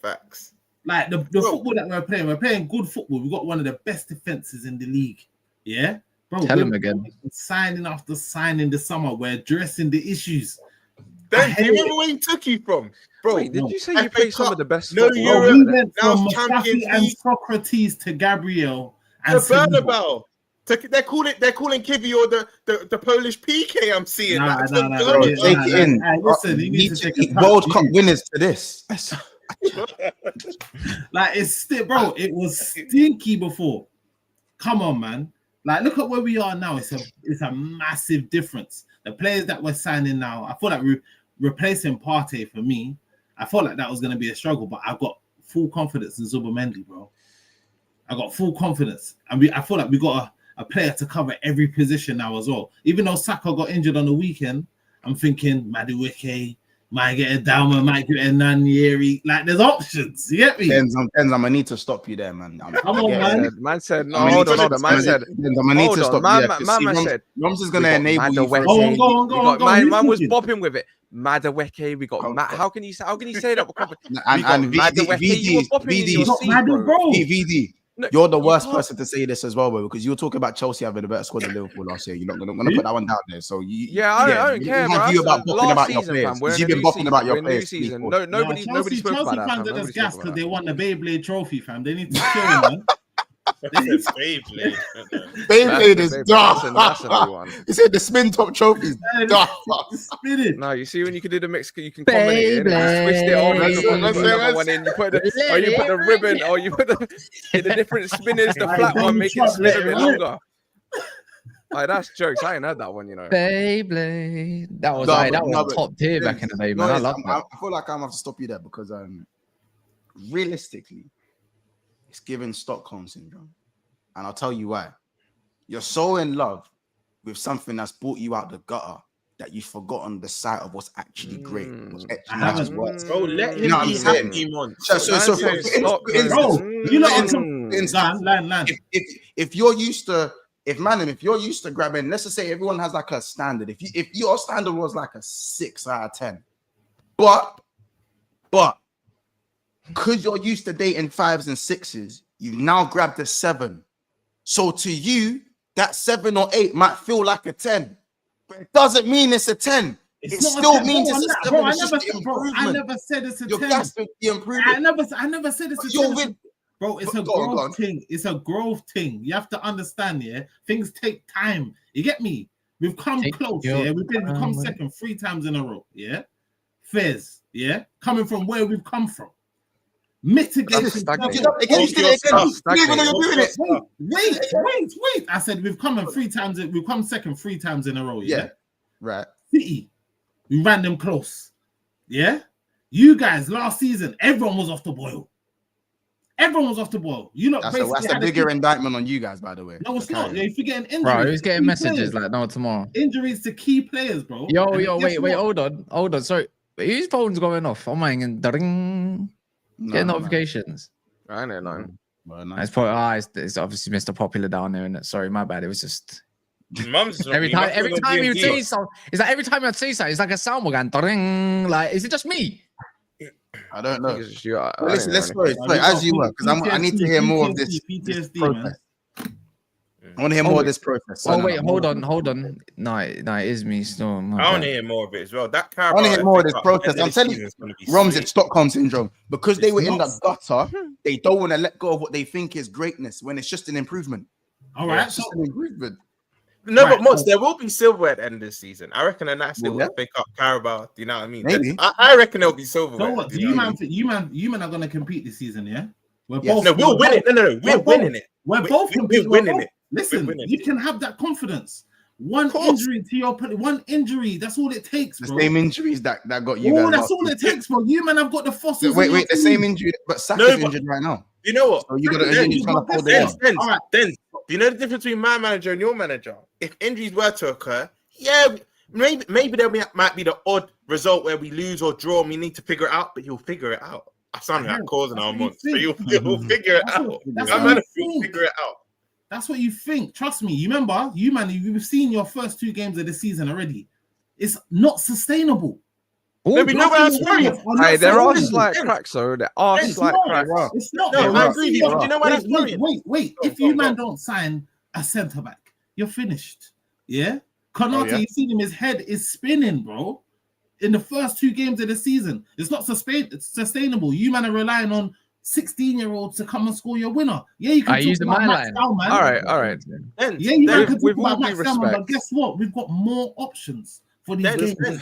Facts. Like the football that we're playing good football. We've got one of the best defenses in the league. Yeah, bro. Tell him again. Signing after signing this summer, we're addressing the issues. Then do you remember where he took you from, bro? Wait, did you say you played some of the best? No, we went now from Champions Mustafi and League. Socrates to Gabriel and The Bernabeu. They're calling Kobbie or the Polish PK. I'm seeing that. Bro, take it in. Listen, you need to take a World Cup winners to this. Like it's still, bro. It was stinky before. Come on, man. Like look at where we are now. It's a massive difference. The players that we're signing now, I feel like replacing Partey for me. I felt like that was going to be a struggle, but I've got full confidence in Zubimendi, bro. I got full confidence, and I feel like we got a player to cover every position now as well. Even though Saka got injured on the weekend, I'm thinking Madueke might get a Dalma, might get a Nanieri. Like there's options. You get me? Denz, I'm gonna need to stop you there, man. Come on, man. Man said, no, hold on. Man said, I'm gonna need to stop you there. Man said, Roms is gonna enable you. Go on. Man was bopping with it. Madueke, we got Matt. How can you say that? And VD. You're the worst person to say this as well, bro, because you were talking about Chelsea having a better squad than Liverpool last year. You're not gonna put that one down there. So I don't care, bro. You about bopping about your players. You've been bopping about your players. Nobody spoke about that. Chelsea fans are just gassed because they won the Beyblade trophy, fam. They need to chill, man. Beyblade is dark. He said the spin top trophy is dark. No, you see when you can do the mix, you can combine it, twist it on, and you put another one in. You put the ribbon, or you put the different spinners. The flat one make it spin a bit longer. Like that's jokes. I ain't heard that one, you know. Beyblade. That was top tier back in the day, man. I love that. I feel like I'm gonna have to stop you there because realistically, it's giving Stockholm syndrome. And I'll tell you why. You're so in love with something that's brought you out the gutter that you've forgotten the sight of what's actually great. What's actually works. Bro, let him be happy, man. If you're used to grabbing, let's just say everyone has like a standard. If your standard was like a 6 out of 10, but because you're used to dating 5s and 6s, you've now grabbed a 7. So to you, that 7 or 8 might feel like a 10, but it doesn't mean it's a 10. It still means it's a 7. I never said it's a 10. You're gassed with the improvement. I never said it's a 10. Bro, it's a growth thing. It's a growth thing. You have to understand, yeah? Things take time. You get me? We've come close, yeah? We've come second 3 times in a row, yeah? Fairs, yeah? Coming from where we've come from. Mitigating. Wait. I said we've come second 3 times in a row, yeah? Right. City, we ran them close, yeah? You guys, last season, everyone was off the boil. You know, that's a bigger indictment on you guys, by the way. No, it's not. You're forgetting injuries. Bro, who's getting messages like no tomorrow? Injuries to key players, bro. Yo, wait, hold on. Sorry, whose phone's going off? I'm getting notifications. I know, no. Well, nice. It's obviously Mr. Popular down there, innit? Sorry, my bad. It was just every time you say something, it's like every time I say something, it's like a sound going. Like, is it just me? I don't know. Listen, let's go as you were, because I need to hear more of this process. I want to hear more of this process. Wait, hold on. No, it is me still. I want to hear more of it as well. I want to hear more of this process. I'm telling you, Roms, it's Stockholm syndrome. Because they were in the gutter, they don't want to let go of what they think is greatness when it's just an improvement. All right, it's just an improvement. No, but Mods, there will be silver at the end of the season. I reckon, and that's will pick up Carabao. Do you know what I mean? Maybe. I reckon there'll be silver. So what? You man are gonna compete this season, yeah? We're Yes. both. No, we'll win it. No, we're winning it. We're both we're winning it. Listen, We're winning you can have that confidence. One course. injury to your one injury. That's all it takes, The bro. same injuries that got you Oh, guys. that's all it takes, bro. You man have got the fossils. Wait, in your the team. same injury, but Saka's injured right now. You know what? So you got to Then, trying to hold it then, on. then, do you know the difference between my manager and your manager? If injuries were to occur, yeah, maybe there might be the odd result where we lose or draw and we need to figure it out, but you'll figure it out. I sound like causing our months, but you'll figure it out. You'll figure it out. That's what you think. Trust me. You remember, you've seen your first 2 games of the season already. It's not sustainable. No, we know where that's worrying. Hey, there are slight cracks, though. There are slight cracks. It's not. No, I agree. You know why that's worrying? Wait. If you man don't sign a centre back, you're finished. Yeah. Garnacho, you see him, his head is spinning, bro. In the first 2 games of the season, it's not sustainable. You man are relying on 16-year-olds to come and score your winner. Yeah, you can talk about Max Bauman. All right. Yeah, you man can talk about Max Bauman, but guess what? We've got more options for these games.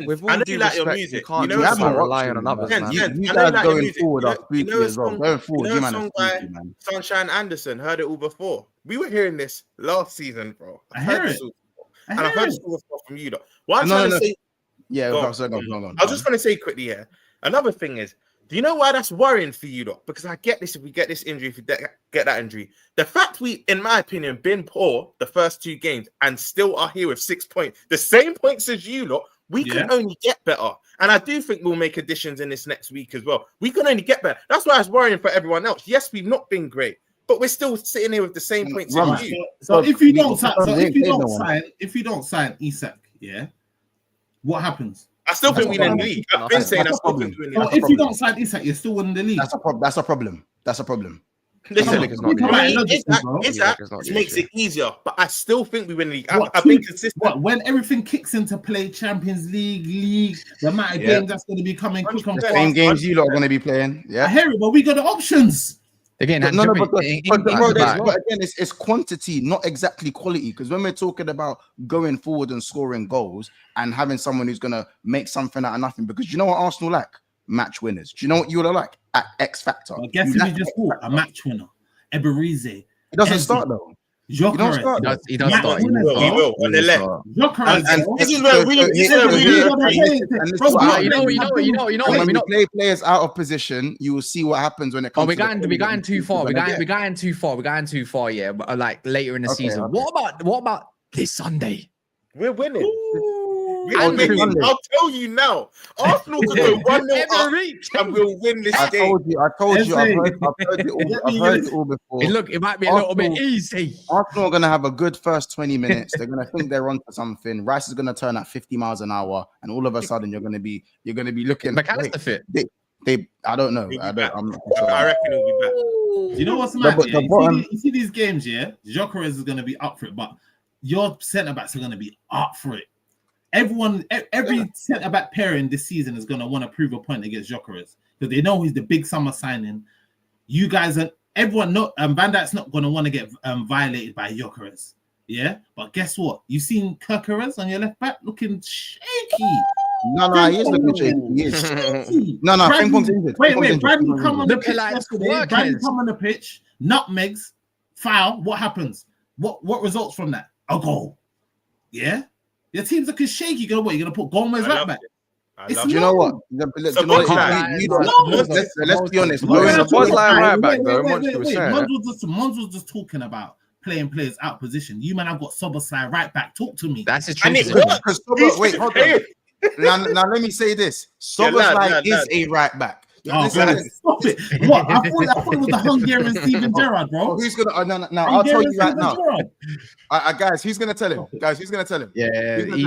With I all know due you like your respect, music. you can't You know, rely on others, man. You guys going forward are freaky as well. Going forward, you man are freaky, man. Sunshine Anderson, heard it all before. We were hearing this last season, bro. I heard it. And I've heard it all before from you, though. What I'm trying to say... Yeah, go on. I was just going to say quickly here. Another thing is, do you know why that's worrying for you, though? Because I get this. If we get this injury, if we get that injury, the fact we, in my opinion, been poor the first 2 games and still are here with 6 points, the same points as you lot, we can only get better. And I do think we'll make additions in this next week as well. We can only get better. That's why it's worrying for everyone else. Yes, we've not been great, but we're still sitting here with the same points as you. So if you don't sign Isak, yeah, what happens? I still think we win the league. I've been saying that's a problem. If you don't sign Isak, you're still winning the league. That's a problem. Listen, Isak makes it easier, but I still think we win the league. I've been consistent. When everything kicks into play, Champions League, the amount of games that's going to be coming quick and fast. Same games you lot are going to be playing. Yeah, I hear it, but we got the options. Again, but again, it's quantity, not exactly quality. Because when we're talking about going forward and scoring goals and having someone who's gonna make something out of nothing, because you know what Arsenal like? Match winners. Do you know what you would like? At X Factor. I guess we just bought a match winner, Eberize. He doesn't start though. He does start. He will on the left. This is where we when we play players out of position, you will see what happens when it comes. We're going too far. We're going too far. Yeah, but like later in the season. What about this Sunday? We're winning. I'll tell you now. Arsenal could go 1-0 up and we'll win this game. I told you. I've heard it all before. Look, it might be a little bit easy. Arsenal are going to have a good first 20 minutes. They're going to think they're onto something. Rice is going to turn at 50 miles an hour, and all of a sudden you're going to be looking. McAllister fit. I don't know. I'm not sure. I reckon he'll be back. You know what's mad? You see these games, yeah. Gyökeres is going to be up for it, but your centre backs are going to be up for it. Every centre back pairing this season is going to want to prove a point against Gyökeres because they know he's the big summer signing. You guys are everyone. Van Dijk's not going to want to get violated by Gyökeres. Yeah, but guess what? You've seen Gyökeres on your left back looking shaky. No, he is looking shaky. No, Frimpong's injured. Wait, Bradley come on the pitch yesterday. Bradley come on the pitch, nutmegs, foul. What happens? What results from that? A goal. Yeah. Your team's looking shaky. You're gonna put Gomez right back. Do you know what? Let's be honest. Mons was just talking about playing players out position. You man, I've got Szoboszlai right back. Talk to me. That's the truth. Wait, hold on. Now let me say this. Szoboszlai is a right back. Stop it! What? I thought it was the Hungarian Steven Gerrard, bro. Who's gonna? No, I'll tell you right now. Guys, who's gonna tell him? Yeah, he's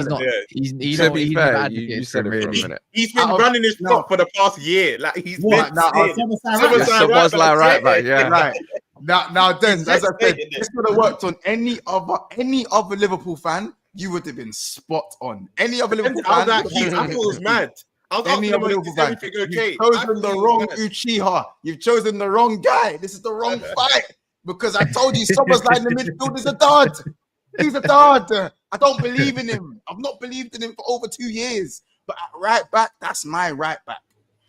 not. He's to be fair, you said it for a minute. He's been running his shop for the past year. Like he's been Szoboszlai right back. Yeah, right. Now, then, as I said, this would have worked on any other Liverpool fan. You would have been spot on. Any other Liverpool fan? I thought it was mad. Any other Liverpool fan? You've chosen the wrong Uchiha. You've chosen the wrong guy. This is the wrong fight. Because I told you, Szoboszlai in the midfield is a dud. He's a dud. I don't believe in him. I've not believed in him for over 2 years. But at right back, that's my right back.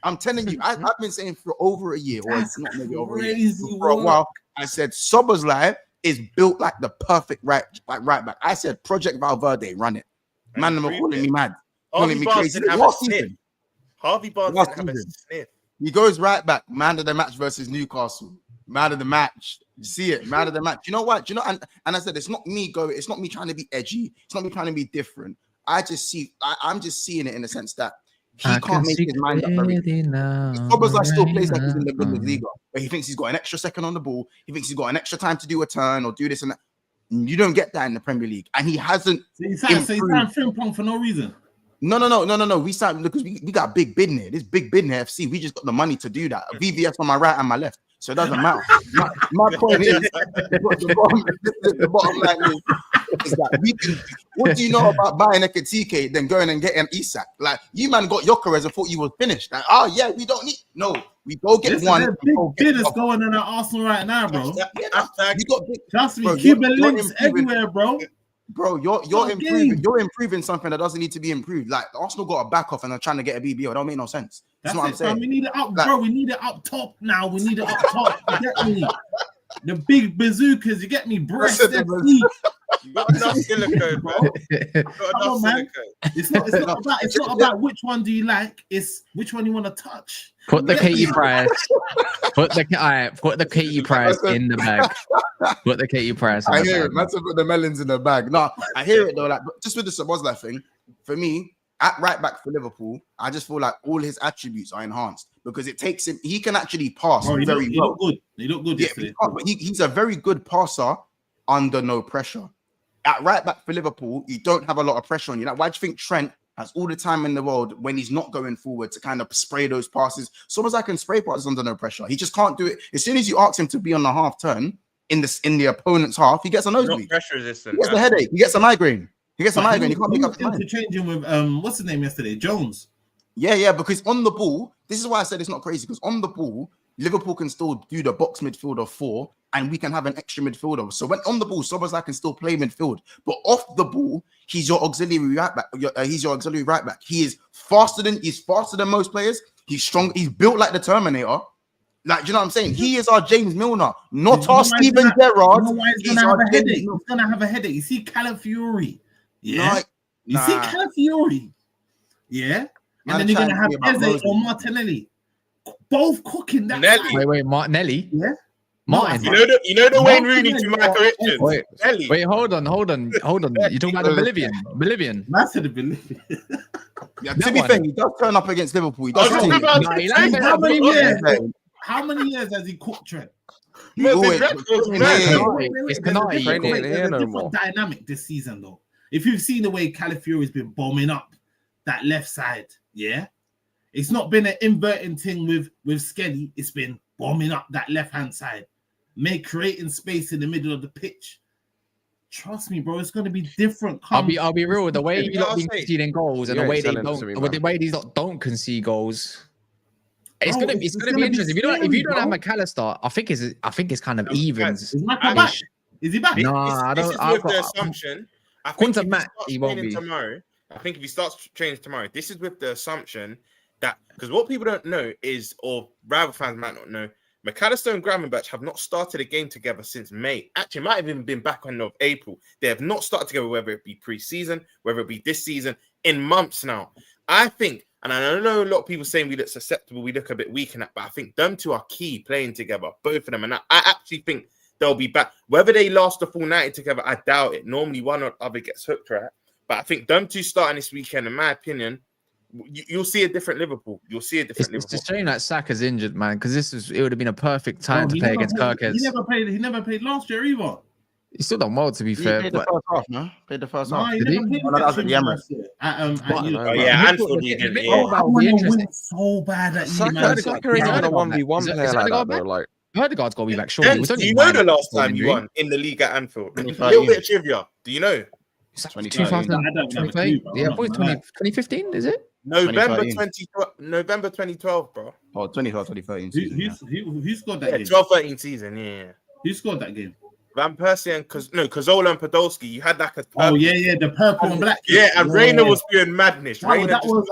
I'm telling you, I've been saying for over a year, or it's not maybe over a year, Crazy for a work. while. I said Szoboszlai is built like the perfect right back. I said Project Valverde, run it. Man, them are calling me mad. Harvey Barnes didn't have a sniff. Harvey Barnes didn't have a sniff. He goes right back. Man of the match versus Newcastle. Man of the match. You see it. Man of the match. You know what? And I said it's not me going. It's not me trying to be edgy. It's not me trying to be different. I'm just seeing it in the sense that he can't make his mind up very quick. Szoboszlai still plays like he's in the Bundesliga, but he thinks he's got an extra second on the ball. He thinks he's got an extra time to do a turn or do this and that. You don't get that in the Premier League, and he hasn't. So he's signed Frimpong for no reason. No. We signed because we got a big bid in here. This big bid in here, FC. We just got the money to do that. A VVS on my right and my left. So it doesn't matter. My point is, the bottom line is that we can. What do you know about buying a Katike then going and getting Isak? Like, you man got Gyökeres and thought you were finished. Like, oh yeah, we don't need. No, we go get one. Big bid is going on at Arsenal right now, bro. Trust me, bro, Cuban links everywhere, bro. Bro, you're improving something that doesn't need to be improved. Like Arsenal got a back off and they're trying to get a BBO. It don't make no sense. That's what I'm saying. We need it up, bro. We need it up top now. We need it up top. You get me? The big bazookas. You get me? Breast and feet. You got enough silicone, bro. Come on, man. It's not about which one do you like. It's which one you want to touch. Put the Katie Price. Put the Katie Price in the bag. Put the Katie Price. I hear it. That's put the melons in the bag. No, I hear it though. Like, but just with the Szoboszlai thing, for me, at right back for Liverpool, I just feel like all his attributes are enhanced because it takes him. He can actually pass very well. He looked good yesterday. But he's a very good passer under no pressure. At right back for Liverpool, you don't have a lot of pressure on you. Like, why do you think Trent has all the time in the world when he's not going forward to kind of spray those passes? Someone can spray passes under no pressure. He just can't do it. As soon as you ask him to be on the half turn in the opponent's half, he gets a nosebleed. Pressure resistant. He gets a headache. He gets a migraine. He can't make up his mind. Interchanging with what's his name yesterday? Jones. Yeah, because on the ball, this is why I said it's not crazy, because on the ball, Liverpool can still do the box midfielder 4, and we can have an extra midfielder. So when on the ball, Szoboszlai can still play midfield, but off the ball, he's your auxiliary right back. He is faster than most players. He's strong. He's built like the Terminator. Like, do you know what I'm saying? He is our James Milner, not our Steven Gerrard. He's gonna have a headache. You see Calafiori. Yeah. You see Calafiori. Yeah. And then you're gonna have Eze or Martinelli. Both cooking that. Wait, Martinelli? Yeah. Martin. You know the Wayne Rooney to Michael Richards. Wait, hold on. You're talking about the Bolivian. Massive the Bolivian. Yeah, to be fair, he does turn up against Liverpool. He does. How many years has he cooked Trent? It's different dynamic this season, though. If you've seen the way Calafiori's been bombing up that left side, yeah, it's not been an inverting thing with Skelly. It's been bombing up that left-hand side, creating space in the middle of the pitch. Trust me, bro, it's going to be different. I'll be real. The way you've been conceding goals and the way the way these don't concede goals, it's gonna be interesting. If you don't have McAllister, I think it's kind of evens. Is Maka back? Is he back? No, I don't. This is with the assumption. I think he won't be tomorrow. I think if he starts training tomorrow, this is with the assumption that, because what people don't know is, or rival fans might not know, McAllister and Gravenberch have not started a game together since May. Actually, it might have even been back end of April. They have not started together, whether it be pre-season, whether it be this season, in months now. I think, and I know a lot of people saying we look susceptible, we look a bit weak in that, but I think them two are key playing together, both of them. And I actually think they'll be back. Whether they last the full 90 together, I doubt it. Normally one or other gets hooked, right? But I think them two starting this weekend, in my opinion, you'll see a different Liverpool. It's a shame that Saka's injured, man, because it would have been a perfect time to play against Kirkheads. He never played last year either. He still done well, to be fair. Played the first half, no? Played the first half. He never played that was at the Emirates. Anfield went so bad at Saka isn't a 1v1 player like that, though. Like, Heurdegaard's got to be back shortly. Do you know the last time you won in the league at Anfield? A little bit of trivia. Do you know? 2015, is it? November 2012, bro. Oh, 2013 season. Who scored that game? 12-13 season, yeah. Who scored that game? Van Persie and Cazorla and Podolski. You had like a Oh yeah, the purple and black. Yeah, and Reina was doing madness. I think that was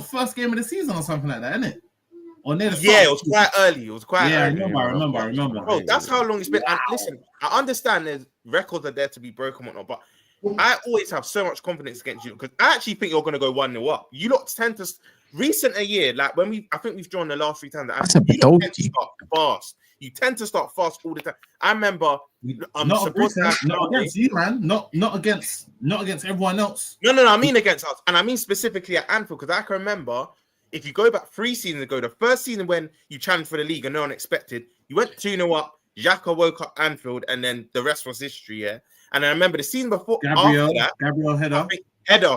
first game of the season or something like that, isn't it? Or near the start. Yeah, it was quite early. I remember. Bro, that's how long it's been. And listen, I understand there's records are there to be broken, whatnot, but I always have so much confidence against you because I actually think you're going to go 1-0 up. You lot tend to recent a year, like I think we've drawn the last 3 times. You tend to start fast. You tend to start fast all the time. I remember not against you, man. Not against everyone else. No. I mean against us, and I mean specifically at Anfield because I can remember. If you go back 3 seasons ago, the first season when you challenged for the league and no one expected, you went 2-0 up, Xhaka woke up Anfield, and then the rest was history, yeah? And I remember the season before, Gabriel header,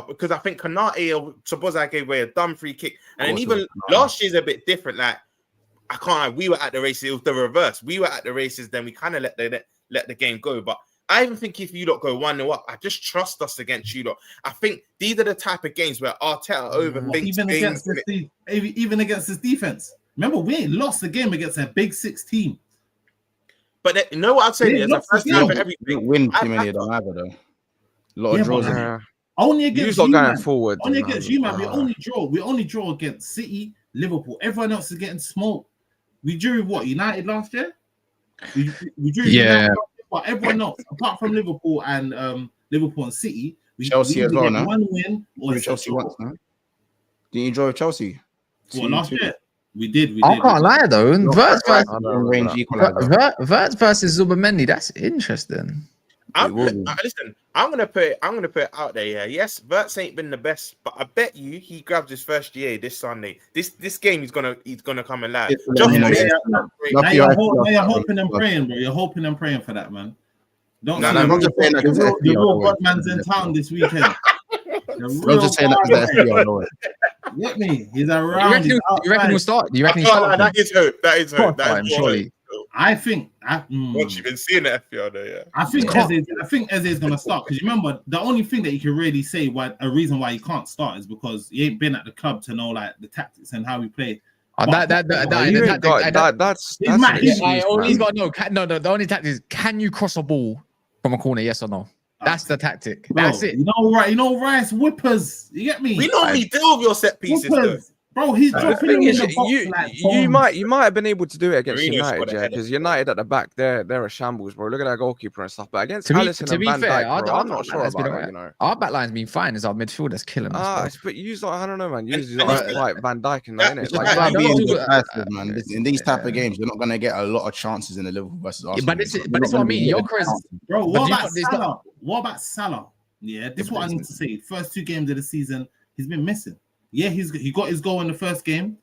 because I think Konate or Szoboszlai gave away a dumb free kick. And then even last year's a bit different. Like, we were at the races, it was the reverse. We were at the races, then we kind of let the game go. But I even think if you lot go 1-0 up, I just trust us against you lot. I think these are the type of games where Arteta overthinks even against this defense. Remember, we ain't lost the game against a big 6 team. But you know what I'd say is the first time for everything. Didn't win too many of them either, though. A lot of draws. Only against you going forward. Only against you, man. We only draw against City, Liverpool. Everyone else is getting smoked. We drew what, United last year? We drew United. But everyone else, apart from Liverpool and City, Chelsea as well, no? One win or Chelsea once, no? Didn't you draw with Chelsea? Well, last year we did. I can't lie though. Verts versus Zubimendi. That's interesting. Listen, I'm gonna put it out there. Yeah, yes, Verts ain't been the best, but I bet you he grabs his first year this Sunday. This game he's gonna come alive. Now you're hoping and praying, bro. You're hoping and praying for that, man. I'm not just saying that because the real Godman's in town this weekend. I'm just saying that Get me? He's around. You reckon he'll start? That is hope. That is hope. Surely. I think. Once you've been seeing the FPL though, yeah. I think Eze's gonna start because remember the only thing that you can really say a reason why he can't start is because he ain't been at the club to know like the tactics and how we play. The only tactic is can you cross a ball from a corner? Yes or no? That's the tactic. That's it. You know, Rice whippers. You get me? We normally deal with your set pieces, though. Bro, he's dropping in the box you might have been able to do it against United, yeah, because United at the back, they're a shambles, bro. Look at that goalkeeper and stuff. But against Alisson and Van Dijk, bro, I'm not sure about that, you know. Our backline's been fine. It's our midfield that's killing us. But I don't know, man. Use like Van Dijk and that, innit? Man. In these type of games, you're not gonna get a lot of chances in the Liverpool versus Arsenal. But this is what I mean. Bro, what about Salah? What about Salah? Yeah, this is what I need to say. First 2 games of the season, he's been missing. Yeah, he got his goal in the first game.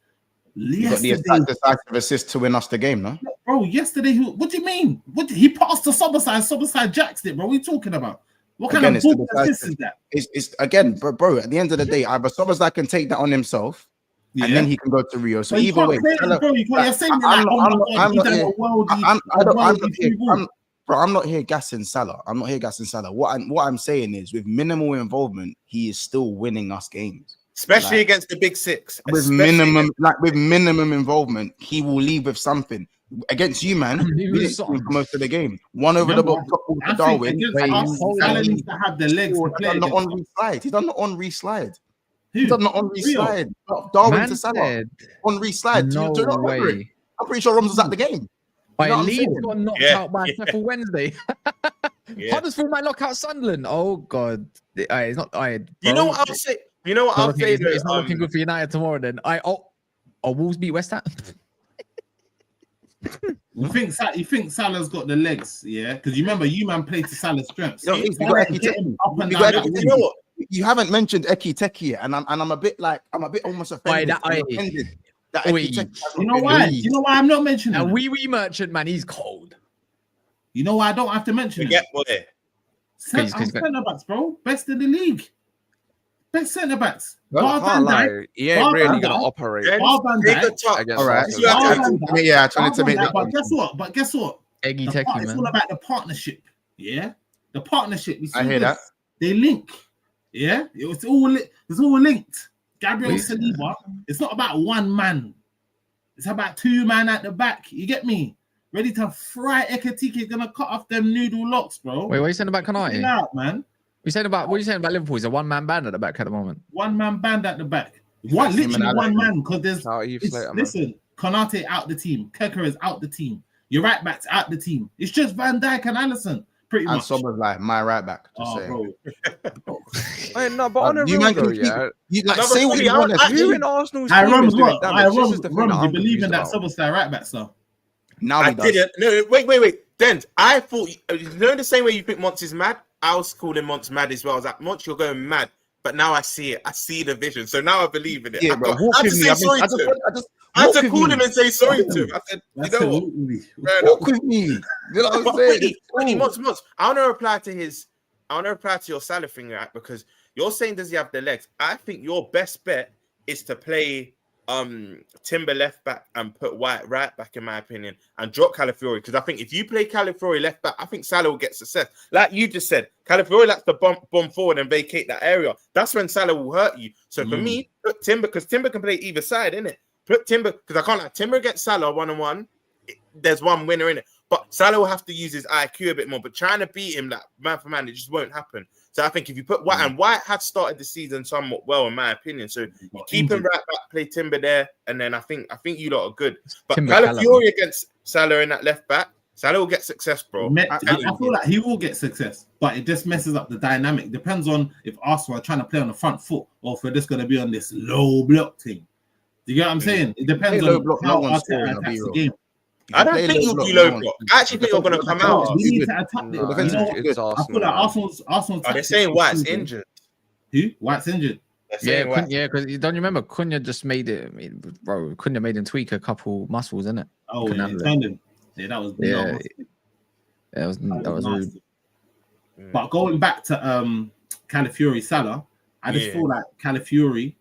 He got the decisive assist to win us the game, no? Bro, yesterday, what do you mean? He passed to Szoboszlai jacked it, bro. What are you talking about? What kind of bull assist is that? It's again, bro, at the end of the day, either Szoboszlai can take that on himself, and then he can go to Rio. So either way, I'm not here gassing Salah. What I'm saying is, with minimal involvement, he is still winning us games. Especially against the big 6. With minimum involvement, he will leave with something. Against you, man, he didn't for most of the game. One over the top to Darwin. Salah needs to have the legs to play. He's done the on-re slide. He's done the on-re slide. Darwin to Salah. On-re slide. No way. I'm pretty sure Rams was at the game. Leeds got knocked out by Sheffield Wednesday. Huddersfield might knock out Sunderland. Oh God, it's not. You know what I'll say? It's not looking good for United tomorrow. Then Wolves beat West Ham. You think Salah's got the legs? Yeah, because you remember you man played to Salah's strengths. You haven't mentioned Eki Teki yet, and I'm a bit almost offended. You know why? You know why I'm not mentioning him? Wee merchant, man, he's cold. You know why I don't have to mention him? Centre backs, bro. Best in the league. Best centre backs. He ain't really gonna operate. All right. Yeah, trying to make that. But guess what? It's all about the partnership. Yeah, the partnership. I hear that. They link. Yeah, it's all linked. Gabriel Saliba. It's not about one man. It's about 2 men at the back. You get me? ready to fry Ekitike. Gonna cut off them noodle locks, bro. Wait, what are you saying about Konate? Chill out, man. What are you saying about Liverpool? He's a one-man band at the back at the moment. One-man band at the back. Literally one man, because there's... listen, Konate out the team. Keka is out the team. Your right back's out the team. It's just Van Dijk and Alisson, pretty much. And someone's like, my right back. Just saying. Bro. Wait, no, but on a real though, yeah. Say what you want. Who in Arsenal's I team is doing damage? This is the thing that you I'm believe in that confused Soboslai right back, so? Now I didn't. No, wait. Dent, I thought, you know, the same way you think Monts is mad, I was calling Monts mad as well. I was like, Monts, you're going mad. But now I see it. I see the vision. So now I believe in it. Yeah, bro. I had to call him and say sorry to him. I said, you know what? Walk with me. You know what I'm saying? Really, Monts, I want to reply to your Salah thing, right? Because you're saying, does he have the legs? I think your best bet is to play Timber left back and put White right back, in my opinion, and drop Calafiori. Because I think if you play Calafiori left back, I think Salah will get success. Like you just said, Calafiori likes to bomb forward and vacate that area. That's when Salah will hurt you. So for me, put Timber, because Timber can play either side, innit? Put Timber, because I can't like Timber against Salah 1-on-1. There's one winner in it. But Salah will have to use his IQ a bit more. But trying to beat him like man for man, it just won't happen. So I think if you put White, and White had started the season somewhat well, in my opinion. So you keep him right back, play Timber there, and then I think you lot are good. But Calafiori against Salah in that left back, Salah will get success, bro. I feel like he will get success, but it just messes up the dynamic. It depends on if Arsenal are trying to play on the front foot or if we're just going to be on this low block thing. Do you get what I'm saying? It depends on how Arteta attacks the game. I don't think you'll be low block. I actually think you're going to come out. We need to attack it. I feel like Arsenal's. Are they saying White's injured? Who? White's injured. Yeah, because you don't remember Cunha just made it. Bro, Cunha made him tweak a couple muscles, innit? Oh, yeah, that was that was rude. But going back to Calafiori Salah, I just feel like Calafiori,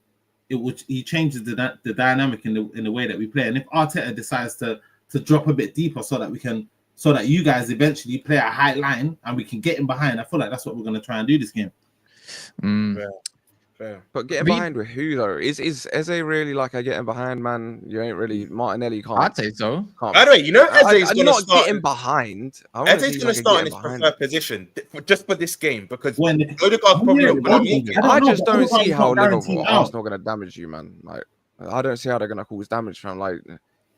he changes the dynamic in the way that we play. And if Arteta decides to drop a bit deeper so that you guys eventually play a high line and we can get in behind, I feel like that's what we're going to try and do this game. Fair. But getting behind with who though? Is Eze really like a getting behind man? You ain't really Martinelli can't. I'd say so. By the way, you know Eze's going to start getting behind. Eze's going to start in his preferred position just for this game because Odegaard's probably not going to make it. I just don't see how Liverpool Arsenal are going to damage you, man. Like I don't see how they're going to cause damage from like.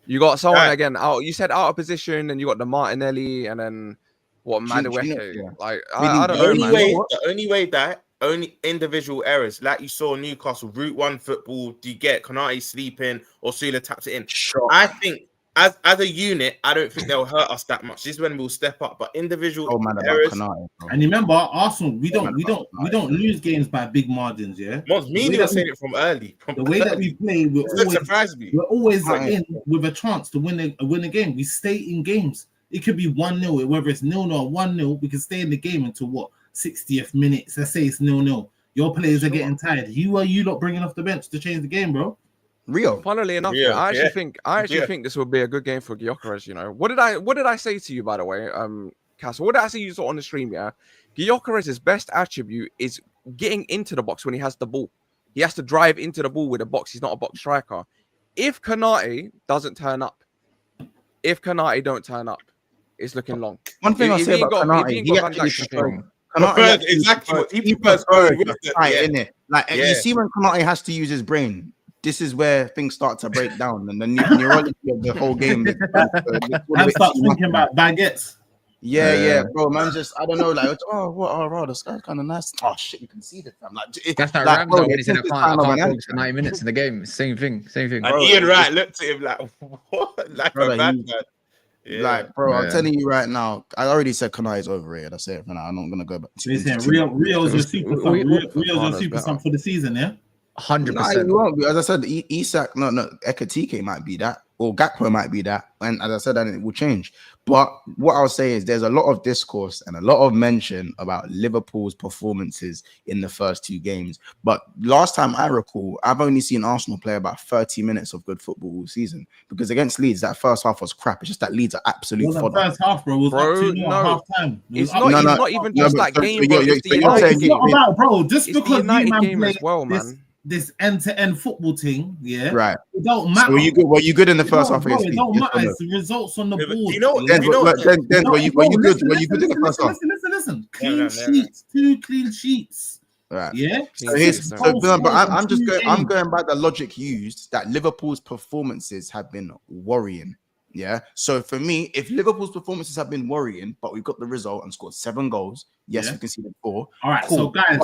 You got someone again out. You said out of position, and you got the Martinelli, and then what Madueke. Like I don't know, man. The only way that only individual errors, like you saw Newcastle Route 1 football. Do you get Konate sleeping or Sula taps it in? Sure. I think as a unit, I don't think they'll hurt us that much. This is when we'll step up. But individual errors. And remember, Arsenal, we don't lose games by big margins. Yeah, Mainoo was saying it from early. The way that we play, we're always in with a chance to win a game. We stay in games. It could be 1-0, whether it's 0-0 or 1-0. We can stay in the game until what 60th minute. Let's say it's 0-0. Your players are getting tired. You lot bringing off the bench to change the game, bro. Real. Funnily enough, I actually think this will be a good game for Gyökeres. You know, what did I say to you, by the way, Castle? What did I say you saw on the stream? Yeah, Gyökeres' best attribute is getting into the box when he has the ball. He has to drive into the ball with a box. He's not a box striker. If Konate doesn't turn up, it's looking long. One thing I'll say about Konate, he actually strong. Exactly what he prefers. Like you see when Konate has to use his brain. This is where things start to break down, and the neurology of the whole game. I start thinking about baguettes. Yeah, bro, man. Just I don't know, like, wow, this guy's kind of nice. Oh shit, you can see this. I'm like, that's that Ram though. He said I can't focus for 90 minutes in the game. Same thing. And Ian Wright looked at him like, what? Like a bad man. Yeah. Like, bro, I'm telling you right now. I already said Konate is overrated. That's it for now. I'm not gonna go back. Rio's your super sub. Rio's your super sub for the season, yeah. 100%. As I said, Isak, no, Ekitike might be that, or Gakpo might be that, and as I said, then it will change. But what I'll say is there's a lot of discourse and a lot of mention about Liverpool's performances in the first two games. But last time I recall, I've only seen Arsenal play about 30 minutes of good football all season, because against Leeds, that first half was crap. It's just that Leeds are absolute fodder. First half, bro, was half time. It's not even just that game, bro. It's not about, bro. Just because United game as well, man. this end-to-end football thing, yeah, Right. it don't matter. So were you good in the first half? It don't matter. It's the results on the board. You know what? Then, You know what? then were you good? Were you good in the first half? Listen. Clean sheets, 2 clean sheets. Right. Yeah. I'm going by the logic used that Liverpool's performances have been worrying. Yeah. So for me, if Liverpool's performances have been worrying, but we've got the result and scored 7 goals, yes, we can see the 4. All right. Cool. So guys,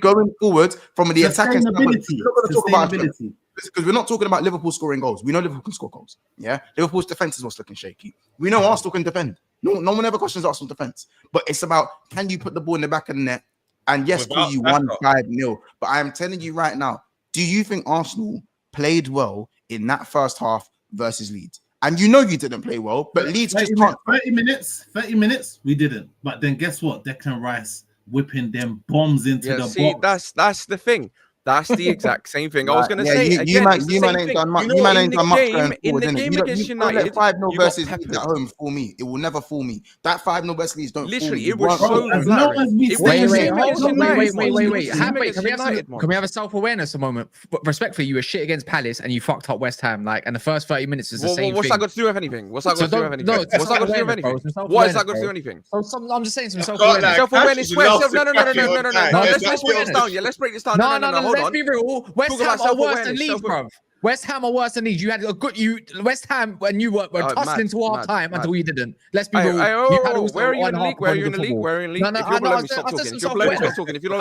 going forward from the attacking sustainability, because we're not talking about Liverpool scoring goals. We know Liverpool can score goals. Yeah. Liverpool's defense is what's looking shaky. We know Arsenal can defend. No one ever questions Arsenal defense. But it's about, can you put the ball in the back of the net? And yes, cool, you won 5-0. But I am telling you right now, do you think Arsenal played well in that first half versus Leeds? And you know you didn't play well, but Leeds just can't. 30 minutes, we didn't. But then guess what? Declan Rice whipping them bombs into the box. That's the thing. That's the exact same thing. I was going to say. You man ain't done much. You man ain't done much going forward. You don't let 5-0 versus Leeds at home fool me. It will never fool me. That 5-0 versus Leeds don't fool me. It was so Wait. Can we have a self-awareness a moment? Respectfully, you were shit against Palace and you fucked up West Ham. And the first 30 minutes is the same thing. What's that got to do with anything? What is that got to do with anything? I'm just saying some self-awareness. Self-awareness. No. Let's break this down. Let's break this down. No. Let's be real. West Ham are worse than Leeds, bro. West Ham are worse than Leeds. You had a good West Ham when you were tussling to half time until you didn't. Let's be real. Where are you in the league? Where are you in the league? No, if you're below me, stop talking. If you're below me, stop talking. If you're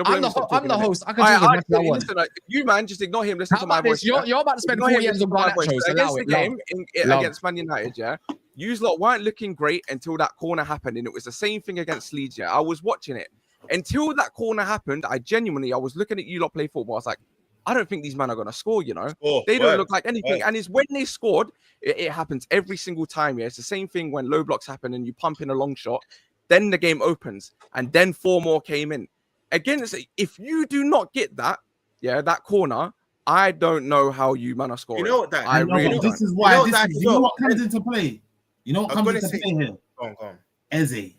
below me, stop talking. I'm the host. I can talk as much as I want. You man, just ignore him. Listen to my voice. You're about to spend 4 years on Garnacho. Against the game against Man United, yeah. You lot weren't looking great until that corner happened, and it was the same thing against Leeds. Yeah, I was watching it. Until that corner happened, I was looking at you lot play football. I was like, I don't think these men are going to score, you know. They don't look like anything. And it's when they scored, it happens every single time. Yeah, it's the same thing when low blocks happen and you pump in a long shot. Then the game opens and then 4 more came in. Again, if you do not get that, that corner, I don't know how you man are scoring. You know what that? I really this is why. You know what comes into play? You know what comes into play here? Go on. Eze.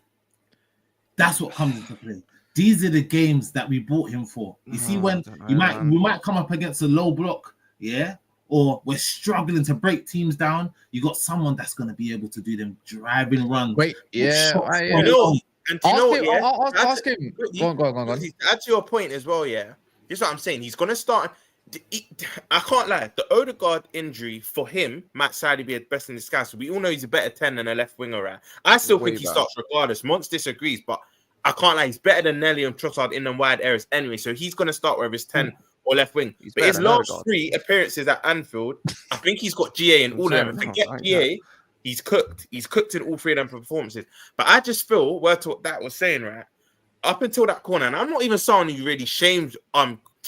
That's what comes into play. These are the games that we bought him for. You see, when we might come up against a low block, or we're struggling to break teams down. You got someone that's going to be able to do them driving runs. Ask him. Go on. Add to your point as well, yeah. This is what I'm saying. He's going to start. I can't lie. The Odegaard injury for him might sadly be at best in disguise. So we all know he's a better 10 than a left winger, right? I still think he starts regardless. Mons disagrees, but I can't lie. He's better than Nelly and Trossard in the wide areas anyway. So he's going to start whether it's 10 or left wing. But his last 3 appearances at Anfield, I think he's got GA in all of them. Forget GA, he's cooked. He's cooked in all 3 of them performances. But I just feel, what that was saying, right? Up until that corner, and I'm not even someone who really shamed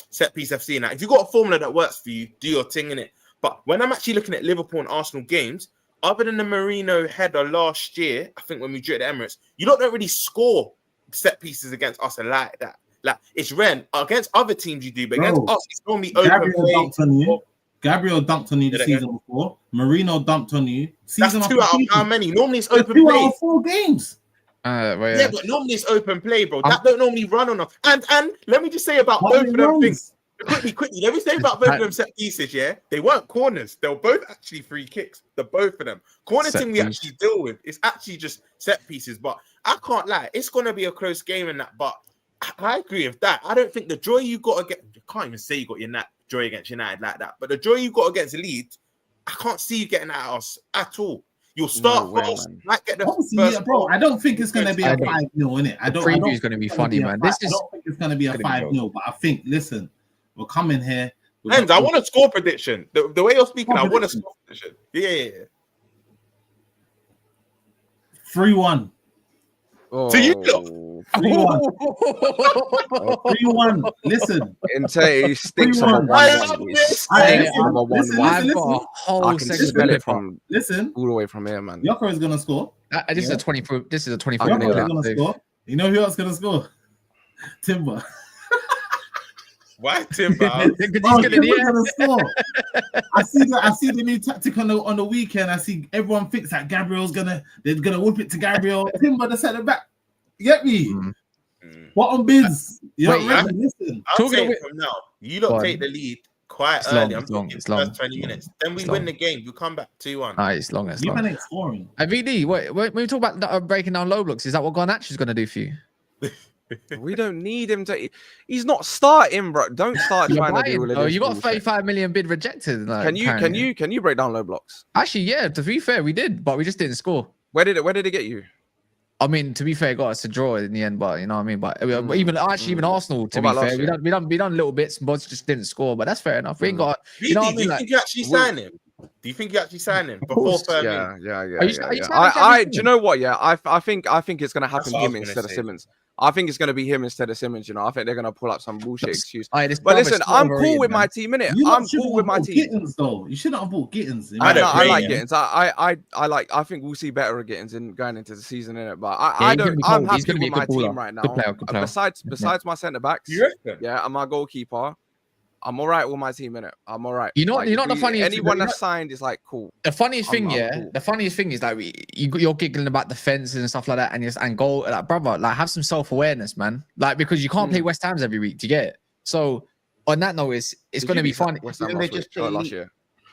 set piece FC and that. If you got a formula that works for you, do your thing in it. But when I'm actually looking at Liverpool and Arsenal games, other than the Mainoo header last year, I think when we drew at the Emirates, you don't really score set pieces against us like that. Like, it's rare. Against other teams you do, but against us, it's normally open. Gabriel dunked on you the season before. Mainoo dunked on you. That's 2 out of how many? Normally it's open play. 2 out of 4 games. But normally it's open play, bro. That don't normally run on us. And let me just say about both of them things. Quickly. Let me say about both of them set pieces, yeah? They weren't corners. They were both actually free kicks. The both of them. Corner thing we actually deal with. It's actually just set pieces. But I can't lie. It's going to be a close game in that. But I agree with that. I don't think the joy you got against... You can't even say you got your joy against United like that. But the joy you got against Leeds, I can't see you getting that at us at all. You'll start first, might get the first bro. I don't think it's going to be a 5-0, innit? The preview is going to be funny, man. I don't think it's going to be a 5-0, but I think, listen, we're coming here. I want a score prediction. The way you're speaking, I want a score prediction. Yeah. 3-1. So you go 3-1. 3-1. Listen. He stinks on the 1-1. I can smell it from all the way from here, man. Yoko is gonna score. This is a 24. This is a 24. Gonna score. You know who else gonna score? Timber. Why Timber? Timber's gonna score. I see the new tactic on the weekend. I see everyone thinks that they're gonna whip it to Gabriel. Timber the centre back. You get me? Bottom bids. You're Wait, not ready. Listen. I'm Talking saying of from now, you lot take the lead quite It's early. long, I'm it's long, talking it's the long. first 20 minutes. Then we It's win long. the game. We come back 2-1. It's long. It's You long. man ain't scoring. VD, when we talk about breaking down low blocks, is that what Garnacho is going to do for you? We don't need him to. He's not starting, bro. Don't start You're trying to do buying, all of though. this. You got bullshit. 35 million bid rejected. Like, Can you break down low blocks? Actually, yeah. To be fair, we did, but we just didn't score. Where did it get you? I mean, to be fair, it got us a draw in the end, but you know what I mean. But even Arsenal, to What be about fair, last we done little bits, but just didn't score. But that's fair enough. We ain't got. You know what I Do mean? you Like, think you actually sign him? Do you think you actually sign him before course. Firmino? Yeah. Are you signing Do you know what? Yeah, I think it's gonna happen That's what I him was gonna instead of say. Simmons. I think it's gonna be him instead of Simmons. You know, I think they're gonna pull up some bullshit excuse. This But brother's listen, so I'm cool overrated, with man. my team, innit? You I'm lot shouldn't cool with have my bought team. Gittins, though. You shouldn't have bought Gittins. I don't I like rate him. Gittins. I think we'll see better Gittins in going into the season, innit? But Yeah, he's gonna be I'm cold. He's happy gonna be with a my good baller. team right now. Good player. Besides my centre backs, You reckon? yeah, and my goalkeeper, I'm all right with my team, innit? I'm all right. You know the funniest thing, anyone you know- that's signed is like cool. The funniest thing, I'm cool. the funniest thing is like you're giggling about the fences and stuff like that, and goal, like brother, like have some self-awareness, man. Like because you can't play West Ham's every week. Do you get it? So on that note, it's going to be fun. West Ham Didn't they last week, just play last year.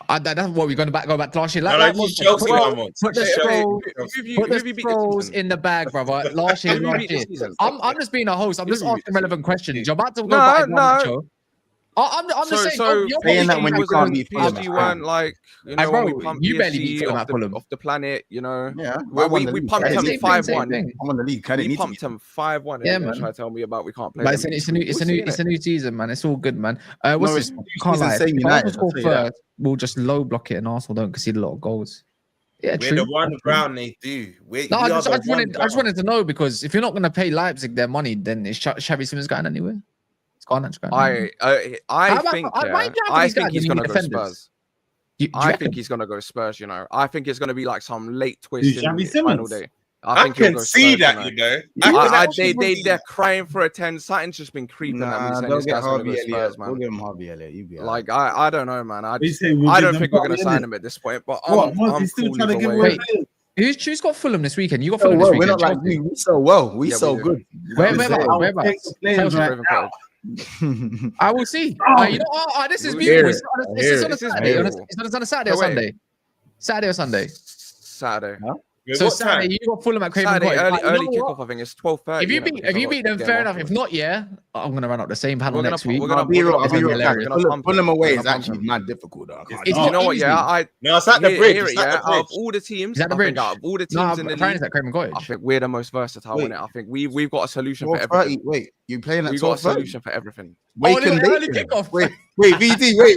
That's what we're going to go back to last year. No, Like, no, Chelsea put one once. the scrolls in the bag, brother. Last year, Who beat this season? I'm just being a host. I'm just Who beat asking this relevant questions. You're about to go No, back to no. Garnacho. I'm just saying. You're saying that when you can't be beat Fulham, PSG it's weren't like, you know, bro, when we pumped you barely beat PSG Fulham at Fulham. off the planet, you know. Yeah, Where we pumped them 5-1. I'm on the league. We pumped them 5-1. Yeah, Yeah, man. Try to tell me about we can't play. But them. it's a new season, man. It's all good, man. What's this? it's Can't lie. same If United, Arsenal score I'll tell you that. first, we'll just low block it, and Arsenal don't concede a lot of goals. Yeah, We're true. the one ground they do. No, I just wanted to know because if you're not going to pay Leipzig their money, then is Xavi Simmons going anywhere? It's Garnacho going anywhere. I think he's you gonna need go defenders. Spurs. I think he's gonna go Spurs. You know, I think it's gonna be like some late twist Who's in Xavi the final Simmons? day. I think he'll can go see Spurs, that, you you know. know. They're crying for a 10. Something's just been creeping at me. Saying They'll this get guy's gonna go Harvey Elliott. Spurs, We'll man. give him Harvey Elliott. You be Like I don't know, man. I You say we'll don't give them think we're gonna Harvey sign Elliott? him at this point. But What? I'm He's still cool trying to either give way. away. Who's got Fulham this weekend? You got So Fulham this well, we're weekend. not like you. We so well. We Yeah, so we do. good. Whereabouts? Players Chelsea. right now. I will see. You know, this is We'll beautiful. hear It's it. on a This is Saturday. beautiful. It's on a Saturday or No, wait. Sunday. Saturday or Sunday. Saturday. Wait, So what Saturday, time? you got Fulham at Craven Saturday, Cottage. early You know what? kickoff. I think it's 12:30. If you beat them, fair enough. If not, yeah, I'm gonna run up the same panel next week. I'll be real. It's gonna be hilarious. Put them away We're is gonna actually pump mad difficult. Though. It's You not know what? easy. Yeah, No, it's at the bridge. Hear it, It's at yeah. the Out bridge. of all the teams, Is that the I think bridge? out of all the No, teams in the apparently league, it's at Craven Cottage. I think we're the most versatile in it. I think we've got a solution for 12:30. everything. Wait, you playing at We've got a 12:30? solution for everything. Wake and early bacon. kickoff. Wait, VD. Wait.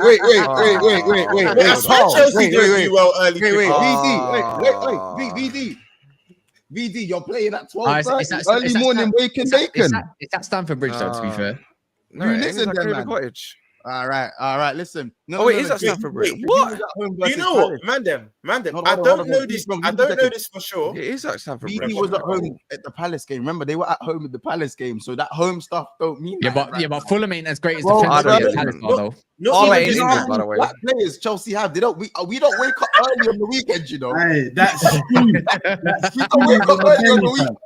That's why Chelsea don't do well early. Wait, kickoff. VD. VD, you're playing at It's 12:30. at- Early it's at- morning wake and bacon. It's at Stamford Bridge, though. To be fair, No, You it listen is at then, Craven man. Cottage. All right. Listen. Oh, it is at Stamford Bridge. What? You know what, man? Them. Hold I on, don't hold know on. this. From I VD don't know seconds. this for sure. It is at Stamford Bridge. VD was at home at the Palace game. Remember, they were at home at the Palace game, so that home stuff don't mean. yeah, nothing but right now. Fulham ain't as great as Bro, defense I don't as even Palace know. are, though. Not Oh, even it just is You know that. how by the many way. black players Chelsea have? We don't wake up early on the weekend, you know. Hey, that's true. That's true. don't wake up early on the weekend.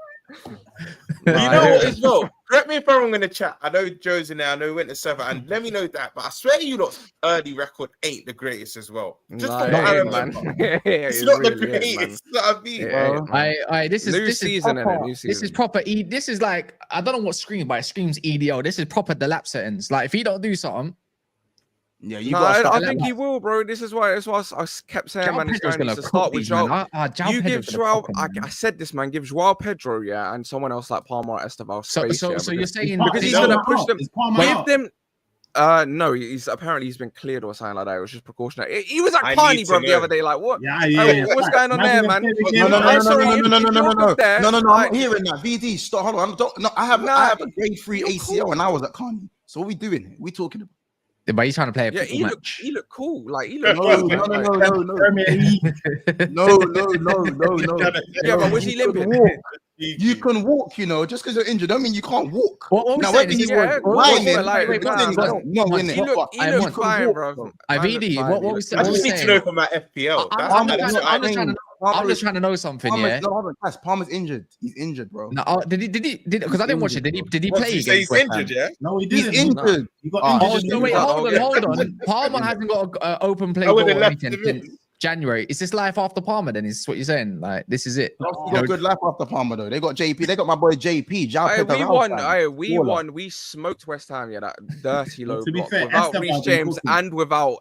You know what as well? Correct me if I'm wrong in the chat. I know Joe's in there. I know we went to server, and let me know that. But I swear you lot's early record ain't the greatest as well. Just Nah, from it what I ain't, remember. man. It's It not the really ain't, man. greatest. You know what I mean? It ain't, man. This New is season, proper, innit? New This is season. proper. This is like I don't know what scream, but it screams EDO. This is proper the lap settings. Like if you don't do something, Yeah, you No, got. I start think like he will, bro. This is why I kept saying, João man, it's Pedro's going gonna to cook start with these, man. João. You give João, I said this, man, give João Pedro, yeah, and someone else like Palmer or Esteval space. So yeah, you're because saying because he's Palmer gonna push out. them. Is Palmer Give out? them. No, he's been cleared or something like that. It was just precautionary. He was I at Carney, need to bro, the know. other day. Like, what? Yeah. What's going on there, man? No, I'm sorry, if you're good there, I'm like- not hearing that. VD, stop. Hold on. I have a grade 3 you're ACL cool. and I was at Carney. So what we doing? We talking about? but he's trying to play a Yeah, football match. he looked cool. Like, he looked No. cool, man. Like, Premier League. No. yeah, but was he You can limping? walk. You can walk, you know, just because you're injured, don't mean you can't walk. What we Now, saying whether is he he's yeah, was what whining, was like, good nah, things, I man. don't know, innit? He I looked fine, bro. VD, what we I saying? just need to know from my FPL. I'm just trying to know I'm just trying to know something. Palmer's, no, hold on, Palmer's injured. He's injured, bro. No, did he? Because I didn't watch it. Did he play? He's injured, yeah? No, he He's didn't. injured. He got injured. No, wait, hold on. Palmer hasn't got an open play goal or anything since January. Is this life after Palmer? Then is what you're saying? Like this is it? He got good life after Palmer though. They got JP. They got my boy JP. We won. We smoked West Ham. Yeah, that dirty low To be block fair, without Esteban Reece been James cooking.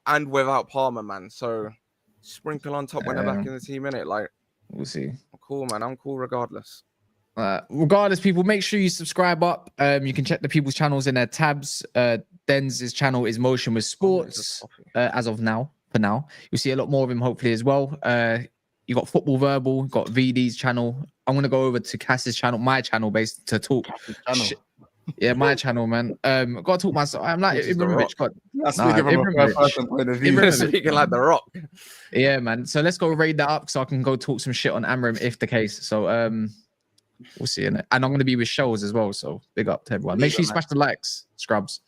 and without Palmer, man. So sprinkle on top when they're back in the team, innit? Like we'll see. I'm cool, man. I'm cool regardless. Regardless, people, make sure you subscribe up. You can check the people's channels in their tabs. Denz's channel is Motion with Sports as of now. For now, you'll see a lot more of him hopefully as well. You got Football Verbal, got VD's channel. I'm gonna go over to Cass's channel, my channel, based to talk. Yeah, my channel, man. Gotta talk myself. I'm like Ibrahimovic. Speaking like the Rock. Yeah, man. So let's go raid that up so I can go talk some shit on Amorim if the case. So we'll see in it. And I'm gonna be with shows as well. So big up to everyone. Make sure you smash the likes, scrubs.